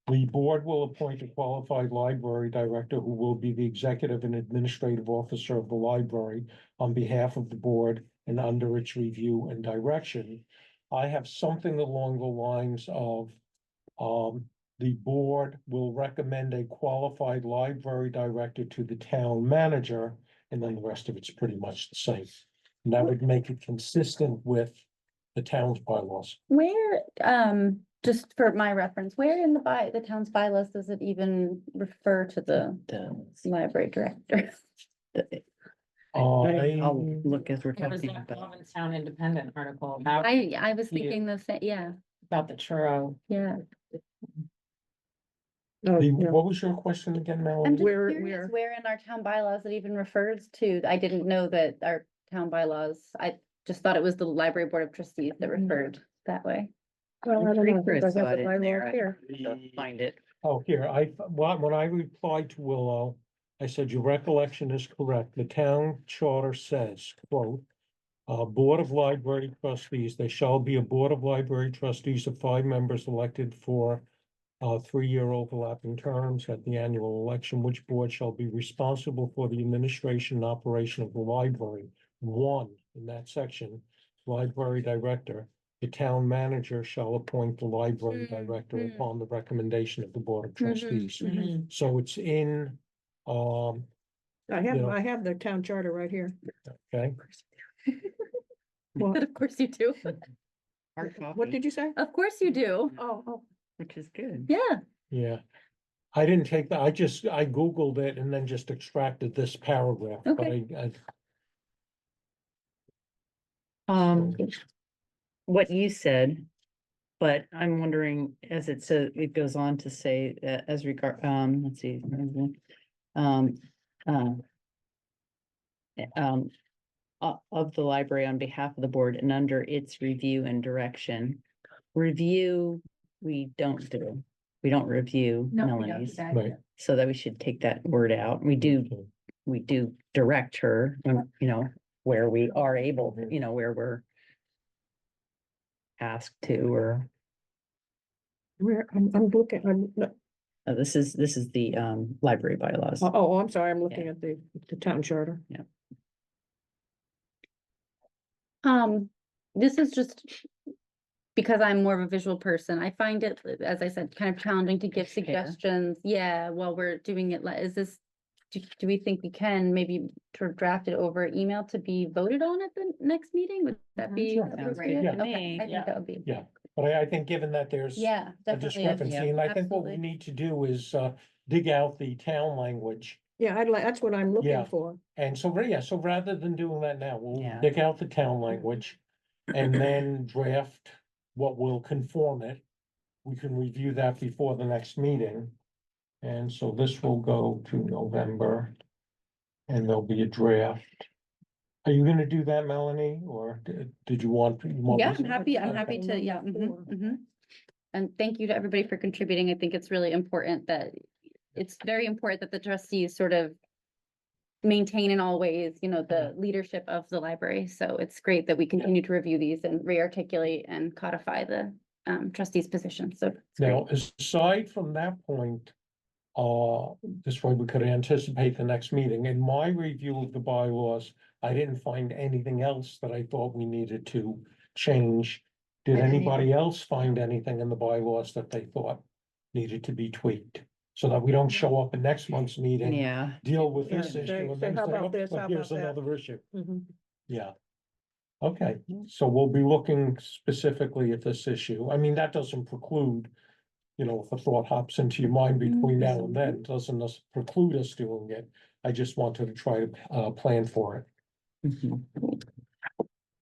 The board will appoint a qualified library director who will be the executive and administrative officer of the library on behalf of the board and under its review and direction. I have something along the lines of, the board will recommend a qualified library director to the town manager, and then the rest of it's pretty much the same. And that would make it consistent with the town's bylaws. Where, just for my reference, where in the town's bylaws does it even refer to the library director? I'll look as we're There was talking that about. Provincetown Independent article about, I was Yeah. thinking the same, yeah, about the churro. yeah. Oh, The, yeah. what was your question again, I'm Melanie? just Where- curious where in our town bylaws it even refers to. I didn't know that our town bylaws, I just thought it was the library board of trustees that referred that way. Well, I don't know. I think I Chris have got the it bylaw there. here. Find it. Oh, here, when I replied to Willow, I said, your recollection is correct. The town charter says, quote, Board of Library Trustees, there shall be a Board of Library Trustees of 5 members elected for 3-year overlapping terms at the annual election, which board shall be responsible for the administration and operation of the library. 1, in that section, library director. The town manager shall appoint the library director Mhm. upon the recommendation of the Board of Trustees. Mhm. So it's in, I Yeah. I have the town charter right here. okay, Well, Of course you do. Hard copy. what did you say? Of course you do. Oh, Which is good. Yeah. yeah. I didn't take that, I Googled it and then just extracted this paragraph, but Okay. What you said, but I'm wondering, as it says, it goes on to say, as regard, let's see. Um, of the library on behalf of the board and under its review and direction. Review, we don't do. We don't review No, we don't do Melanie's, that. Right. so that we should take that word out. We do direct her, where we are able, where we're asked to, or, where, I'm looking, this is the, library bylaws. oh, I'm sorry, I'm looking at the town charter. This is just because I'm more of a visual person. I find it, as I said, kind of challenging to give Fair. suggestions. Yeah, while we're doing it, is this, do we think we can maybe draft it over email to be voted on at the next meeting? Would that be? Sure. Sounds appropriate? good to Okay, me. I think that would be. Yeah. But I think given that there's Yeah, a definitely. discrepancy, and I think what we Absolutely. need to do is dig out the town language. Yeah, that's what I'm Yeah. looking for. And so, so rather than doing that now, we'll Yeah. dig out the town language and then draft what will conform it. We can review that before the next meeting. And so this will go to November. And there'll be a draft. Are you gonna do that, Melanie, or did you want? Yeah, me I'm to? happy, I'm Okay. happy to, yeah. Number 4. And thank you to everybody for contributing. I think it's really important that, it's very important that the trustees sort of maintain in all ways, the leadership of the library. So it's great that we continue to review these and re-articulate and codify the trustees' position. So it's great. Now, aside from that point, this way we could anticipate the next meeting. In my review of the bylaws, I didn't find anything else that I thought we needed to change. Did I didn't anybody else find anything in the bylaws that they thought needed to be tweaked? So that we don't show up at next month's meeting, Yeah, deal with Yeah, this say- issue say, and then how say, about "Oh, this, but how here's about that?" another issue." Mhm. Yeah. Okay, so we'll be looking specifically at this issue. I mean, that doesn't preclude, if a thought hops into your mind between now and then, doesn't preclude us doing it. I just wanted to try to plan for it. mhm.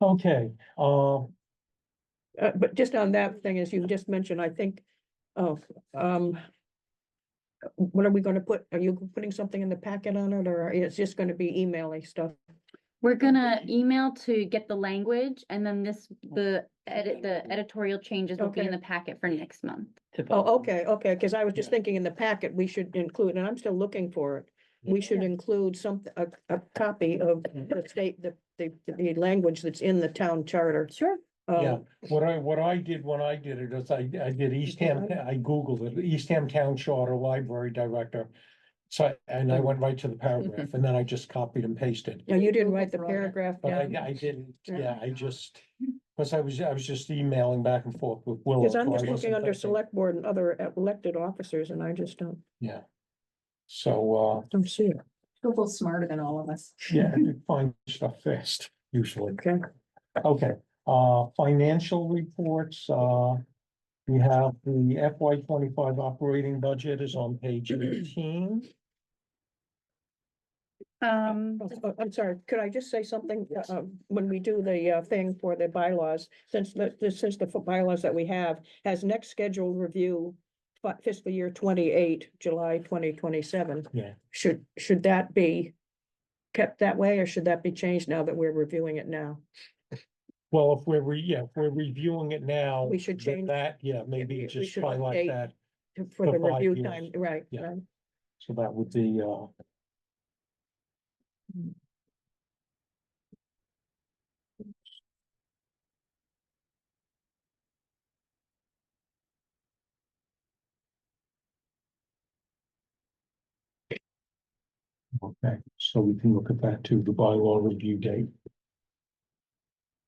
Okay, But just on that thing, as you just mentioned, I think, oh, what are we gonna put? Are you putting something in the packet on it, or it's just gonna be emailing stuff? We're gonna email to get the language and then the editorial changes will be in Okay. the packet for next month. Oh, okay, because I was just thinking in the packet, we should include, and I'm still looking for it. We should include a copy of the state, the language that's in the town charter. Sure. yeah, what I did when I did it is I did Eastham, I Googled it, Eastham Town Charter Library Director. So, and I went right to the paragraph and then I just copied and pasted. No, you didn't write the paragraph But down. I didn't, Yeah. I just, because I was just emailing back and forth with Willow. Because I'm so I just looking wasn't under thinking. select board and other elected officers, and I just Yeah. So, don't see it. A little smarter than all of us. yeah, you find stuff fast, usually. Okay. Okay, financial reports, we have the FY 25 operating budget is on page 18. I'm sorry, could I just say something, when we do the, thing for the bylaws, since the bylaws that we have has next scheduled review fiscal year 28, July 2027. Yeah. Should that be kept that way, or should that be changed now that we're reviewing it now? Well, if we're reviewing it now. We should then change- That, maybe we just should highlight update that, For For the 5 review years. time, right, Yeah. right. so that would be, okay, so we can look at that too, the bylaw review date.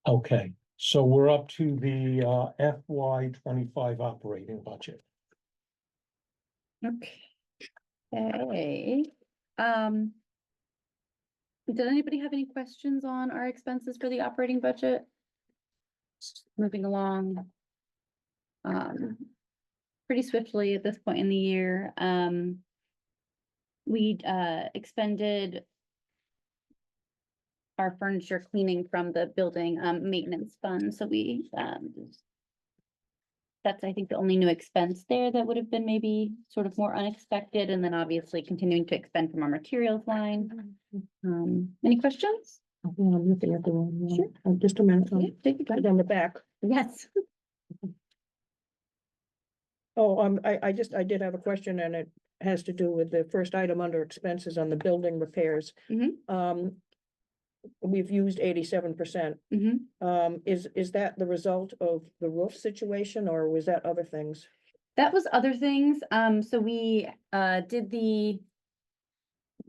Okay, so we're up to the FY 25 operating budget. Okay. Did anybody have any questions on our expenses for the operating budget? Moving along. Pretty swiftly at this point in the year, we expended our furniture cleaning from the building maintenance fund, so we that's, I think, the only new expense there that would have been maybe sort of more unexpected, and then obviously continuing to expend from our materials line. Any questions? I'm looking at the one. Sure. Just a minute. Yeah, take your Put time. it on the back. Yes. Oh, I did have a question, and it has to do with the first item under expenses on the building repairs. Mhm. We've used 87%. Is that the result of the roof situation, or was that other things? That was other things. So we did the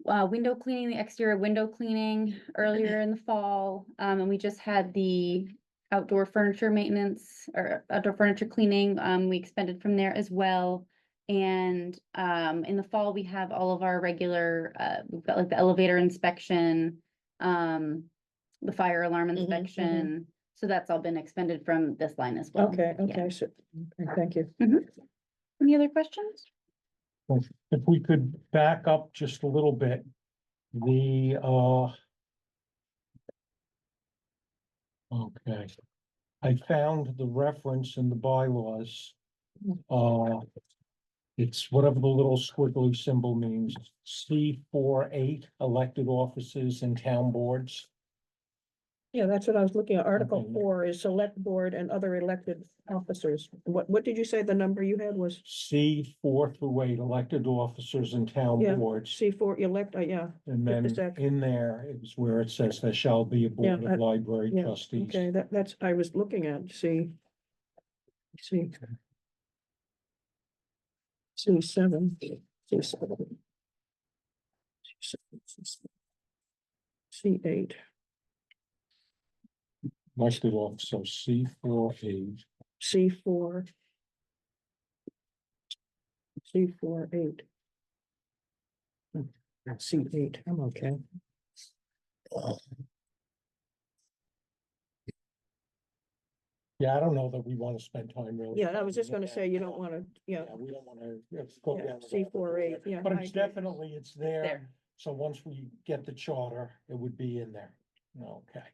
window cleaning, the exterior window cleaning earlier in the fall. And we just had the outdoor furniture maintenance or outdoor furniture cleaning. We expended from there as well. And in the fall, we have all of our regular, we've got like the elevator inspection, the fire alarm inspection. So that's all been expended from this line as well. Okay, Yeah. okay, so, okay, thank you. Any other questions? If we could back up just a little bit, the, okay. I found the reference in the bylaws. It's whatever the little squiggly symbol means, C48 elected offices and town boards. Yeah, that's what I was looking at. Article Okay. 4 is select board and other elected officers. What did you say the number you had was? C4 through 8 elected officers and town Yeah, boards. C4 elect, yeah. And Just a then sec. in there is where it says there shall be a board Yeah, of library yeah, trustees. Okay, that's, I was looking at, see. C7. C7. C8. Marched it off, so C4A. C4. C48. C8, I'm okay. Yeah, I don't know that we want to spend time really. Yeah, I was just gonna say, you don't wanna, yeah, Yeah, we don't want to. Go yeah, down the C48, yeah. But I it's agree. definitely, it's there. there. So once we get the charter, it would be in there. Okay.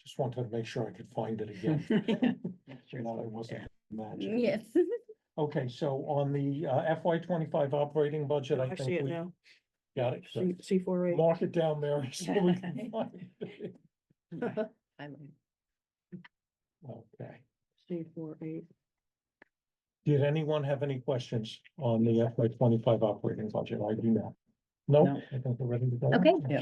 Just wanted to make sure I could find it again. Not I wasn't imagining. Yes. Okay, so on the FY 25 operating budget, I I see think it we now. got it. Good. C48. Mark it down there so we can find it. Okay. C48. Did anyone have any questions on the FY 25 operating budget? I do not. No, No. I think we're ready to go. Okay. Yeah.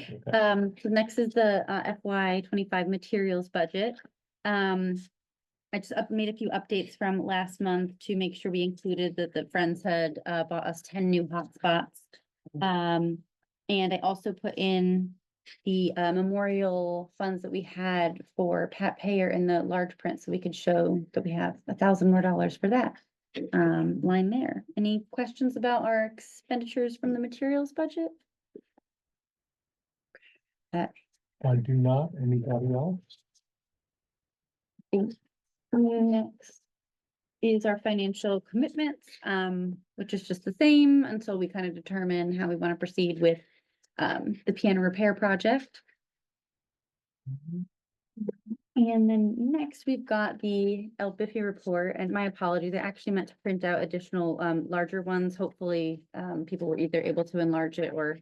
So next is the FY 25 materials budget. I just made a few updates from last month to make sure we included that the Friends had bought us 10 new hotspots. And I also put in the memorial funds that we had for Pat Payer in the large print, so we could show that we have $1,000 more for that line there. Any questions about our expenditures from the materials budget? I do not. Anybody else? Next is our financial commitments, which is just the same until we kind of determine how we want to proceed with the piano repair project. And then next, we've got the ELBFI report, and my apologies, I actually meant to print out additional larger ones. Hopefully, people were either able to enlarge it or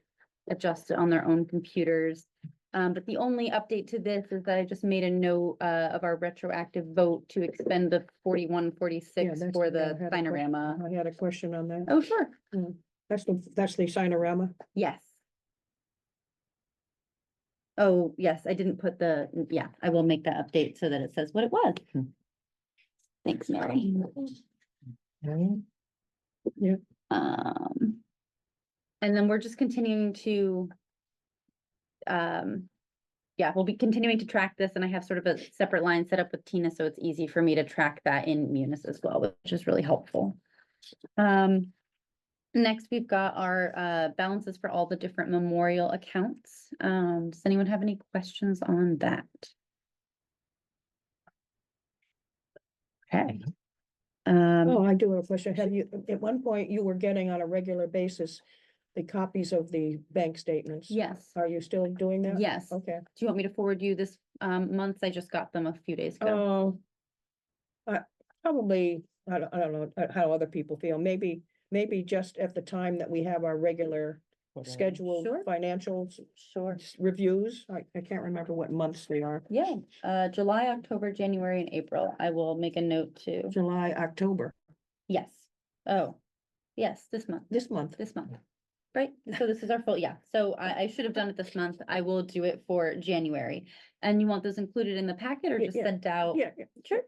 adjust it on their own computers. But the only update to this is that I just made a note of our retroactive vote to expend the 4146 that's- for yeah, the I had a question. Sinorama. I had a question on that. Oh, sure. That's the Sinorama. Yes. Oh, yes, I didn't put yeah, I will make that update so that it says what it was. Thanks, Mary. Yeah. And then we're just continuing to, yeah, we'll be continuing to track this, and I have sort of a separate line set up with Tina, so it's easy for me to track that in Munis as well, which is really helpful. Next, we've got our balances for all the different memorial accounts. Does anyone have any questions on that? Okay. Oh, I do have a question. Have you, at one point, you were getting on a regular basis the copies of the bank statements? Yes, Are you still doing that? yes. Do Okay. you want me to forward you this month? I just got them a few days ago. Probably, I don't know how other people feel. Maybe just at the time that we have our regular scheduled Sure. financial Sure. reviews. I can't remember what months they are. Yeah, July, October, January, and April. I will make a note to, July, October, yes. Oh, yes, this month, this month. right? So this is our full, yeah. So I should have done it this month. I will do it for January. And you want those included in the packet or just Yeah. sent out? Yeah. Sure.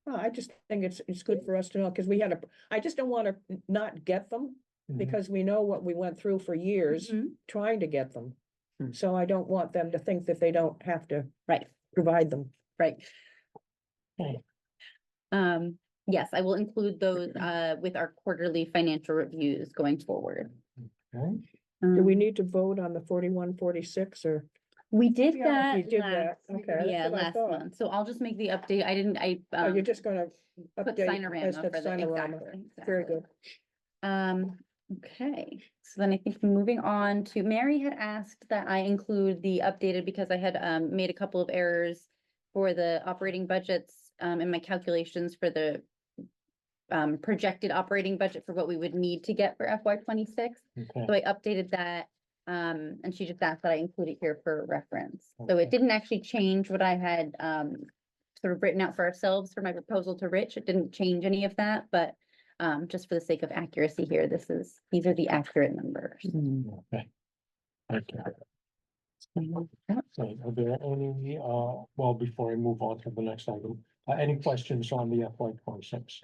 I just think it's good for us to know, because I just don't want to not get them, because we know what we went through for years Mhm. trying to get them. Hmm. So I don't want them to think that they don't have to Right, provide them. right. Okay. Yes, I will include those with our quarterly financial reviews going forward. Okay. Do we Um, need to vote on the 4146 or? We did Yeah, that. We did last- that, okay. that's Yeah, what I last thought. month. So I'll just make the update. Oh, you're just gonna put update as Sinorama to for the, Sinorama. exactly. Very exactly. good. Okay, so then I think moving on to, Mary had asked that I include the updated, because I had made a couple of errors for the operating budgets in my calculations for the projected operating budget for what we would need to get for FY 26. Okay. So I updated that, and she just asked that I include it here for reference. So Okay. it didn't actually change what I had sort of written out for ourselves for my proposal to Rich. It didn't change any of that, but just for the sake of accuracy here, these are the accurate numbers. Okay. Thank you. So are there any, well, before I move on to the next item, any questions on the FY 26?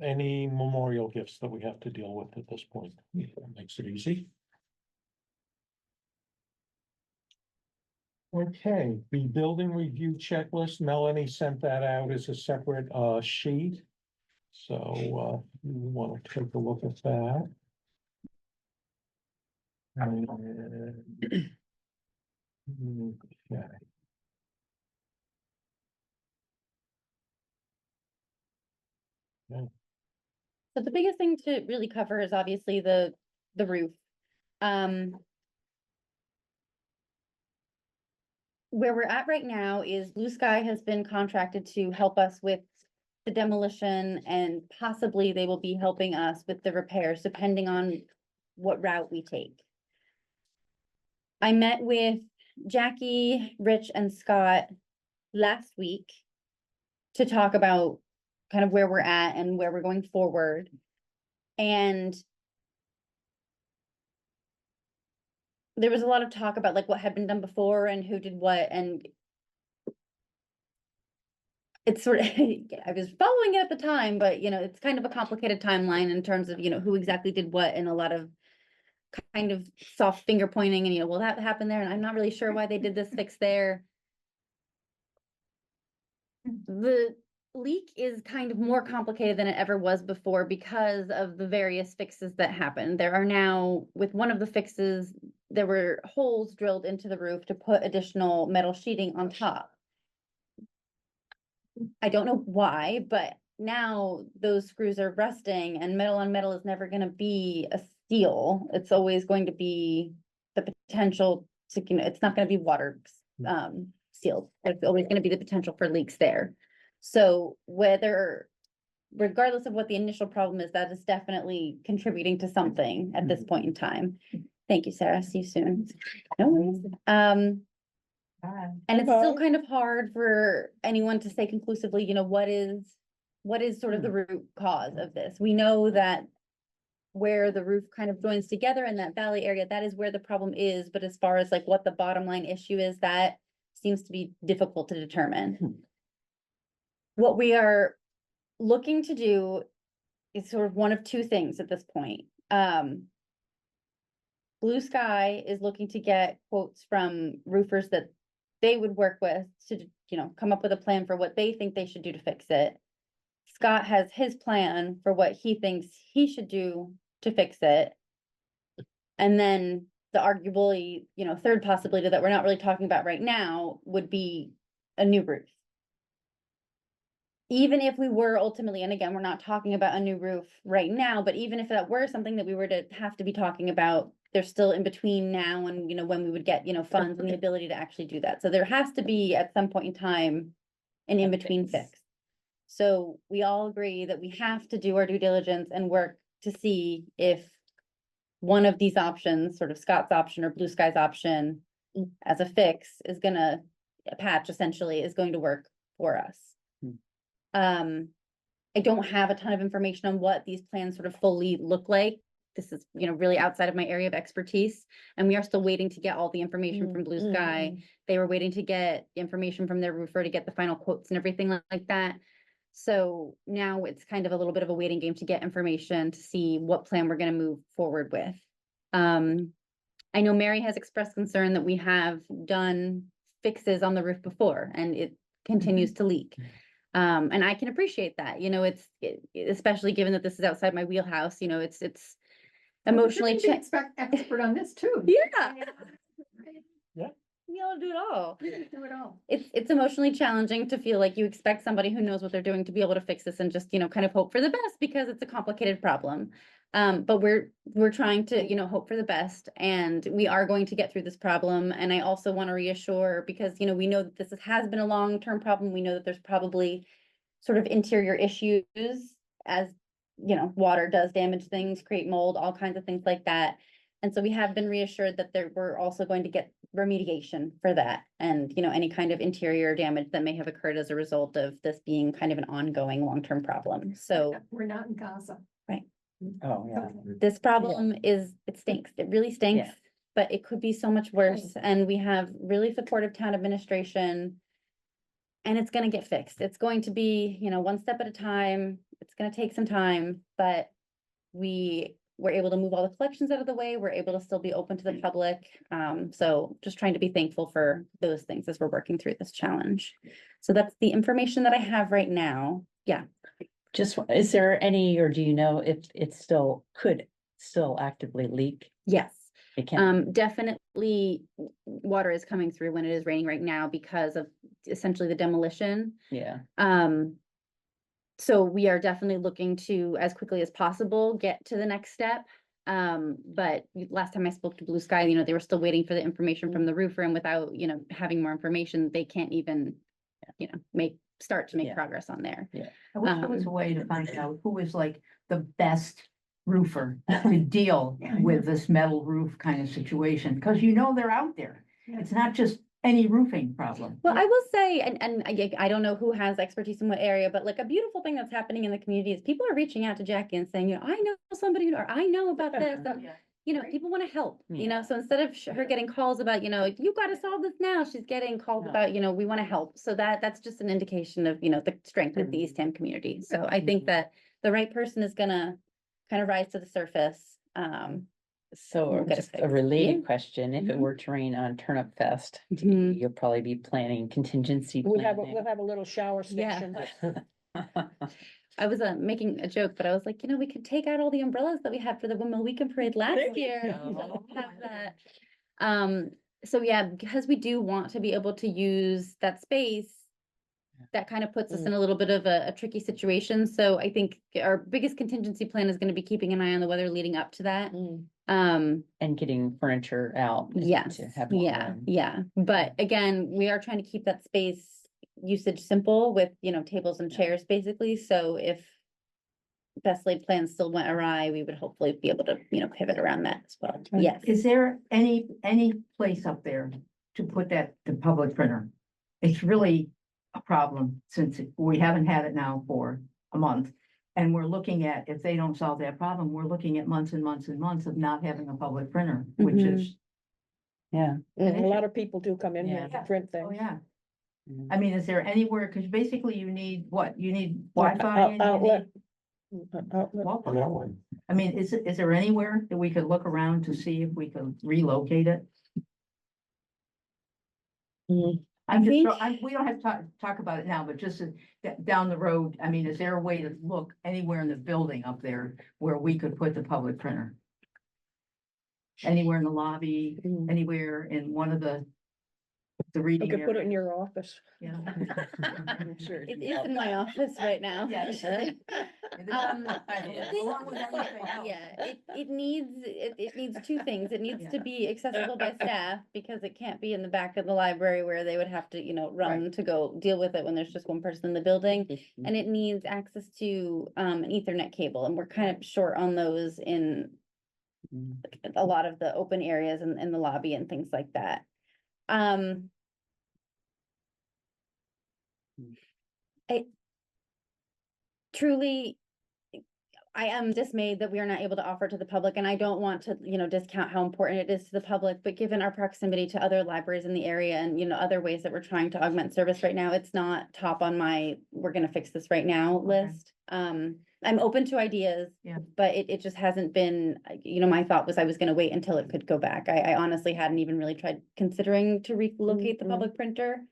Any memorial gifts that we have to deal with at this point? That makes it easy. Okay, the building review checklist, Melanie sent that out as a separate sheet. So you want to take a look at that. And- Okay. So the biggest thing to really cover is obviously the roof. Where we're at right now is Blue Sky has been contracted to help us with the demolition, and possibly they will be helping us with the repairs, depending on what route we take. I met with Jackie, Rich, and Scott last week to talk about kind of where we're at and where we're going forward. And there was a lot of talk about like what had been done before and who did what, and it's sort of, I was following it at the time, but you know, it's kind of a complicated timeline in terms of, you know, who exactly did what, and a lot of kind of soft finger pointing and, you know, well, that happened there, and I'm not really sure why they did this fix there. The leak is kind of more complicated than it ever was before because of the various fixes that happened. There are now, with one of the fixes, there were holes drilled into the roof to put additional metal sheeting on top. I don't know why, but now those screws are rusting, and metal on metal is never gonna be a steel. It's always going to be the potential to, you know, it's not gonna be water sealed. There's always gonna be the potential for leaks there. So regardless of what the initial problem is, that is definitely contributing to something at this point in time. Thank you, Sarah. See you soon. No worries. And it's still Bye-bye. kind of hard for anyone to say conclusively, you know, what is sort of the root cause of this? We know that where the roof kind of joins together in that valley area, that is where the problem is, but as far as like what the bottom line issue is, that seems to be difficult to determine. What we are looking to do is sort of one of two things at this point. Blue Sky is looking to get quotes from roofers that they would work with to, you know, come up with a plan for what they think they should do to fix it. Scott has his plan for what he thinks he should do to fix it. And then the arguably, you know, third possibility that we're not really talking about right now would be a new roof. Even if we were ultimately, and again, we're not talking about a new roof right now, but even if that were something that we were to have to be talking about, there's still in between now and, you know, when we would get, you know, funds and the ability to actually do that. So there has to be at some point in time an in-between fix. So we all agree that we have to do our due diligence and work to see if one of these options, sort of Scott's option or Blue Sky's option as a fix is gonna, a patch essentially is going to work for us. I don't have a ton of information on what these plans sort of fully look like. This is, you know, really outside of my area of expertise, and we are still waiting to get all the information from Blue Sky. They were waiting to get information from their roofer to get the final quotes and everything like that. So now it's kind of a little bit of a waiting game to get information to see what plan we're gonna move forward with. I know Mary has expressed concern that we have done fixes on the roof before and it continues to leak. And I can appreciate that, you know, especially given that this is outside my wheelhouse, you know, it's emotionally. Expert on this too. Yeah. Yeah. We all do it all. Do it all. It's emotionally challenging to feel like you expect somebody who knows what they're doing to be able to fix this and just, you know, kind of hope for the best because it's a complicated problem. But we're trying to, you know, hope for the best, and we are going to get through this problem. And I also want to reassure, because, you know, we know that this has been a long-term problem. We know that there's probably sort of interior issues, as, you know, water does damage things, create mold, all kinds of things like that. And so we have been reassured that we're also going to get remediation for that, and, you know, any kind of interior damage that may have occurred as a result of this being kind of an ongoing long-term problem. So We're not in Gaza. Oh, yeah. this problem it stinks. It really stinks, Yeah. but it could be so much worse. And we have really supportive town administration, and it's gonna get fixed. It's going to be, you know, one step at a time. It's gonna take some time, but we we're able to move all the collections out of the way. We're able to still be open to the public. So just trying to be thankful for those things as we're working through this challenge. So that's the information that I have right now. Yeah. Just, is there any, or do you know if it could still actively leak? Yes. It can, Definitely water is coming through when it is raining right now because of essentially the demolition. yeah. So we are definitely looking to, as quickly as possible, get to the next step. But last time I spoke to Blue Sky, you know, they were still waiting for the information from the roofer, and without, you know, having more information, they can't even, you know, start to make Yeah. progress on there. I wish there was a way to find out who is like the best roofer to deal with this metal roof kind of situation, because you know they're out there. It's not just any roofing problem. Well, I will say, and I don't know who has expertise in what area, but like a beautiful thing that's happening in the community is people are reaching out to Jackie and saying, you know, I know somebody, or I know about this. And, you know, people want to help, you know, so instead of her getting calls about, you know, you got to solve this now, she's getting calls about, you know, we want to help. So that's just an indication of, you know, the strength of the Eastham community. So I think that the right person is gonna kind of rise to the surface. So We'll get it just a fixed. related Yeah. question, if it Mhm. were to rain on Turnip Fest, Mhm. you'll probably be planning contingency We'll have planning. a little shower Yeah. station. I was making a joke, but I was like, you know, we could take out all the umbrellas that we had for the Windmill Weekend Parade last year. and have that. So yeah, because we do want to be able to use that space, that kind of puts us in a little bit of a tricky situation. So I think our biggest contingency plan is going to be keeping an eye on the weather leading up to that. Mm. And getting furniture out. Yes, to have more yeah, room. yeah. But again, we are trying to keep that space usage simple with, you know, tables and Yeah. chairs basically. So if best laid plans still went awry, we would hopefully be able to, you know, pivot around that as well. Yes. Is there any place up there to put the public printer? It's really a problem since we haven't had it now for a month. And we're looking at, if they don't solve that problem, we're looking at months and months and months of not having a public printer, which Mhm. is, Yeah. A lot of people do come in here Yeah. to print oh things. yeah. Mm. I mean, is there anywhere, because basically you need what? You need Out- Wi-Fi and you outlet. need. Outlet. Well, On that one. I mean, is there anywhere that we could look around to see if we could relocate it? Mhm. We don't have to talk about it now, but just down the road, I mean, is there a way to look anywhere in the building up there where we could put the public printer? Anywhere in the lobby, Mm. anywhere in one of the You reading could put it in areas? your office. Yeah. I'm sure. It is in my office right now. Yes. Along with everything else. Yeah, it needs two things. It needs to Yeah. be accessible by staff because it can't be in the back of the library where they would have to, you know, run to go deal with it when there's just one person in the building. And it needs access to an Ethernet cable, and we're kind of short on those in Mm. a lot of the open areas in the lobby and things like that. I truly, I am dismayed that we are not able to offer to the public, and I don't want to, you know, discount how important it is to the public, but given our proximity to other libraries in the area and, you know, other ways that we're trying to augment service right now, it's not top on my, we're gonna fix this right now list. I'm open to ideas. Yeah. But it just hasn't been, you know, my thought was I was gonna wait until it could go back. I honestly hadn't even really tried considering to relocate the Mhm. public printer.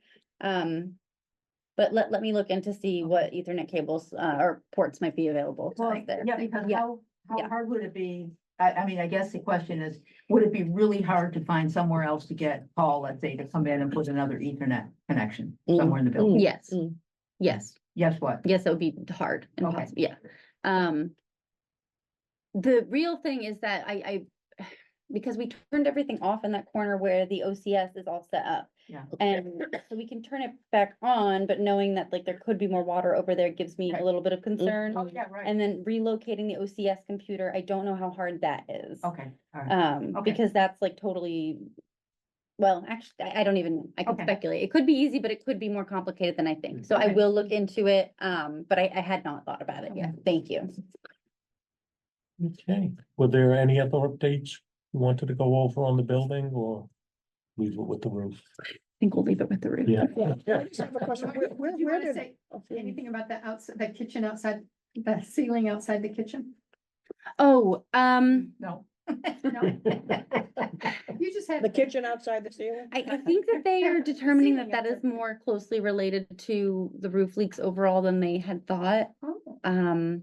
But let me look in to see what Ethernet cables, or ports might be available to Well, us there. yeah, because Yeah. how Yeah. hard would it be? I mean, I guess the question is, would it be really hard to find somewhere else to get Paul, let's say, to come in and put another Ethernet connection somewhere in the building? Yes, Mm. yes, Yes, what? yes, that would be hard and Okay. possible, yeah. The real thing is that I, because we turned everything off in that corner where the OCS is all set up. Yeah. And so we can turn it back on, but knowing that like there could be more water over there gives me a Right. little bit of concern. Oh, yeah, right. And then relocating the OCS computer, I don't know how hard that is. Okay, all right. Okay. Because that's like totally, well, actually, I don't even, I can Okay. speculate. It could be easy, but it could be more complicated than I think. So I Okay. will look into it, but I had not thought about it yet. Okay. Thank you. Okay, were there any other updates you wanted to go over on the building or leave it with the roof? I think we'll leave it with the roof. Yeah. Yeah, I just have a question. Do you wanna did- say oh, anything about the outside, the kitchen outside, the ceiling outside the kitchen? Oh, No. You just had. The kitchen outside the ceiling? I think that they are determining that Ceiling that is outside. more closely related to the roof leaks overall than they had thought. Oh,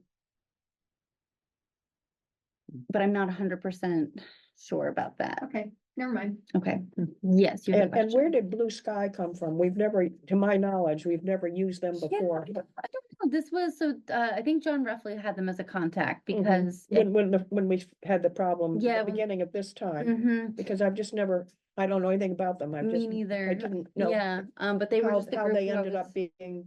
But I'm not 100% sure about that. okay, never mind. Okay, yes, you had a And where question. did Blue Sky come from? We've never, to my knowledge, we've never used them Yeah, before. I don't know. This was, so, I think John roughly had them as a contact Mhm. because. When we had the problem at Yeah, the when- beginning of this time, Mhm, because I've just never, I don't know anything about them. I've me just, I neither. didn't know Yeah, but they were how, just the how group they who I ended was- up being,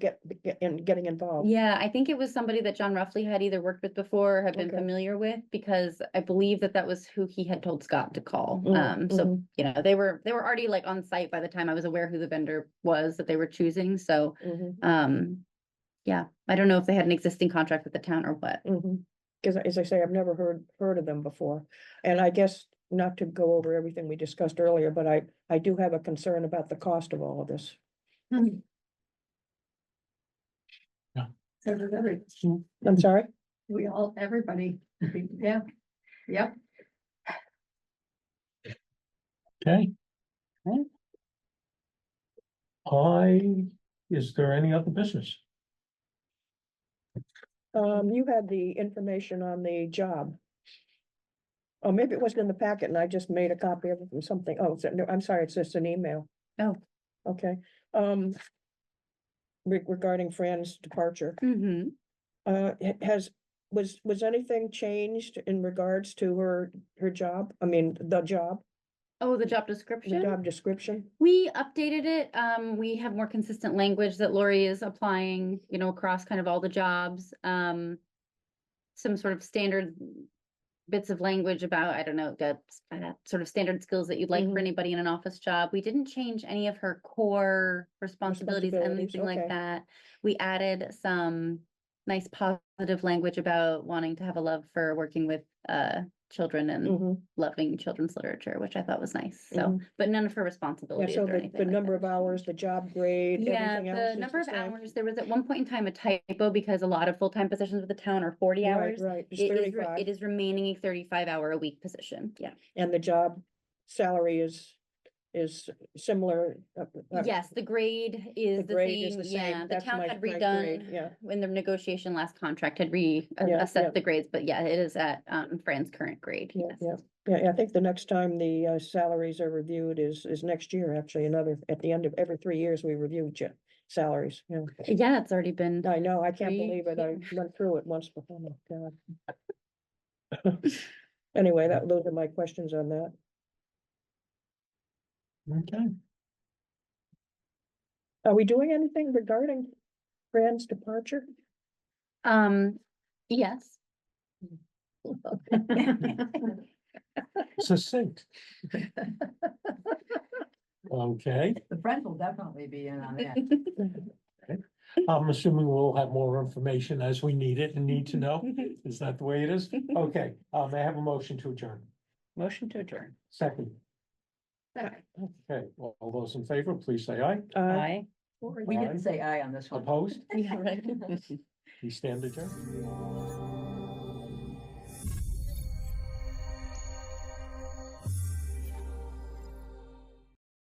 getting involved. Yeah, I think it was somebody that John Ruffley had either worked with before or had been Okay. familiar with, because I believe that that was who he had told Scott to call. Mm, So, mhm. you know, they were already like on site by the time I was aware who the vendor was that they were choosing, so, Mhm, yeah, I don't know if they had an existing contract with the town or what. mhm. Cause as I say, I've never heard of them before. And I guess not to go over everything we discussed earlier, but I do have a concern about the cost of all of this. So does every, I'm sorry? we all, everybody, yeah, yep. Okay. Okay. Is there any other business? You had the information on the job. Oh, maybe it wasn't in the packet and I just made a copy of it from something. Oh, no, I'm sorry, it's just an email. Oh. Okay, regarding Fran's departure, Mm-hmm. was anything changed in regards to her job? I mean, the job Oh, the job description? description? We updated it. We have more consistent language that Lori is applying, you know, across kind of all the jobs. Some sort of standard bits of language about, I don't know, the sort of standard skills that you'd like for Mhm. anybody in an office job. We didn't change any of her core responsibilities, Responsibilities, anything like okay. that. We added some nice positive language about wanting to have a love for working with children and Mhm. loving children's literature, which I thought was nice. So, Mhm. but none of her Yeah, responsibilities so or the anything like number that of hours, the job grade, yeah, everything else the is number the of same? hours, there was at one point in time a typo because a lot of full-time positions with the town are 40 Right, hours. right, it's It is, 35. it is remaining a 35-hour-a-week position, yeah. And the job salary is similar? Yes, the grade is The the grade is same, the yeah, same. the That's town my had grade, redone, yeah. when the negotiation last contract had Yeah, yeah. assessed the grades, but yeah, it is at Fran's current grade, Yeah, yes. yeah, I think the next time the salaries are reviewed is next year, actually, at the end of every 3 years, we review salaries, yeah. Yeah, it's already been, I know, I can't Three believe it, I years. went through it once before, my God. Anyway, those are my questions on that. Okay. Are we doing anything regarding Fran's departure? yes. Succinct. Okay, The friends will definitely be in on that. I'm assuming we'll have more information as we need it and need to know. Is that the way it is? Okay, may I have a motion to adjourn? Motion to adjourn. Second. Okay, well, all those in favor, please say aye. Aye. We didn't say aye on this one. Opposed? Yeah, right. We stand adjourned.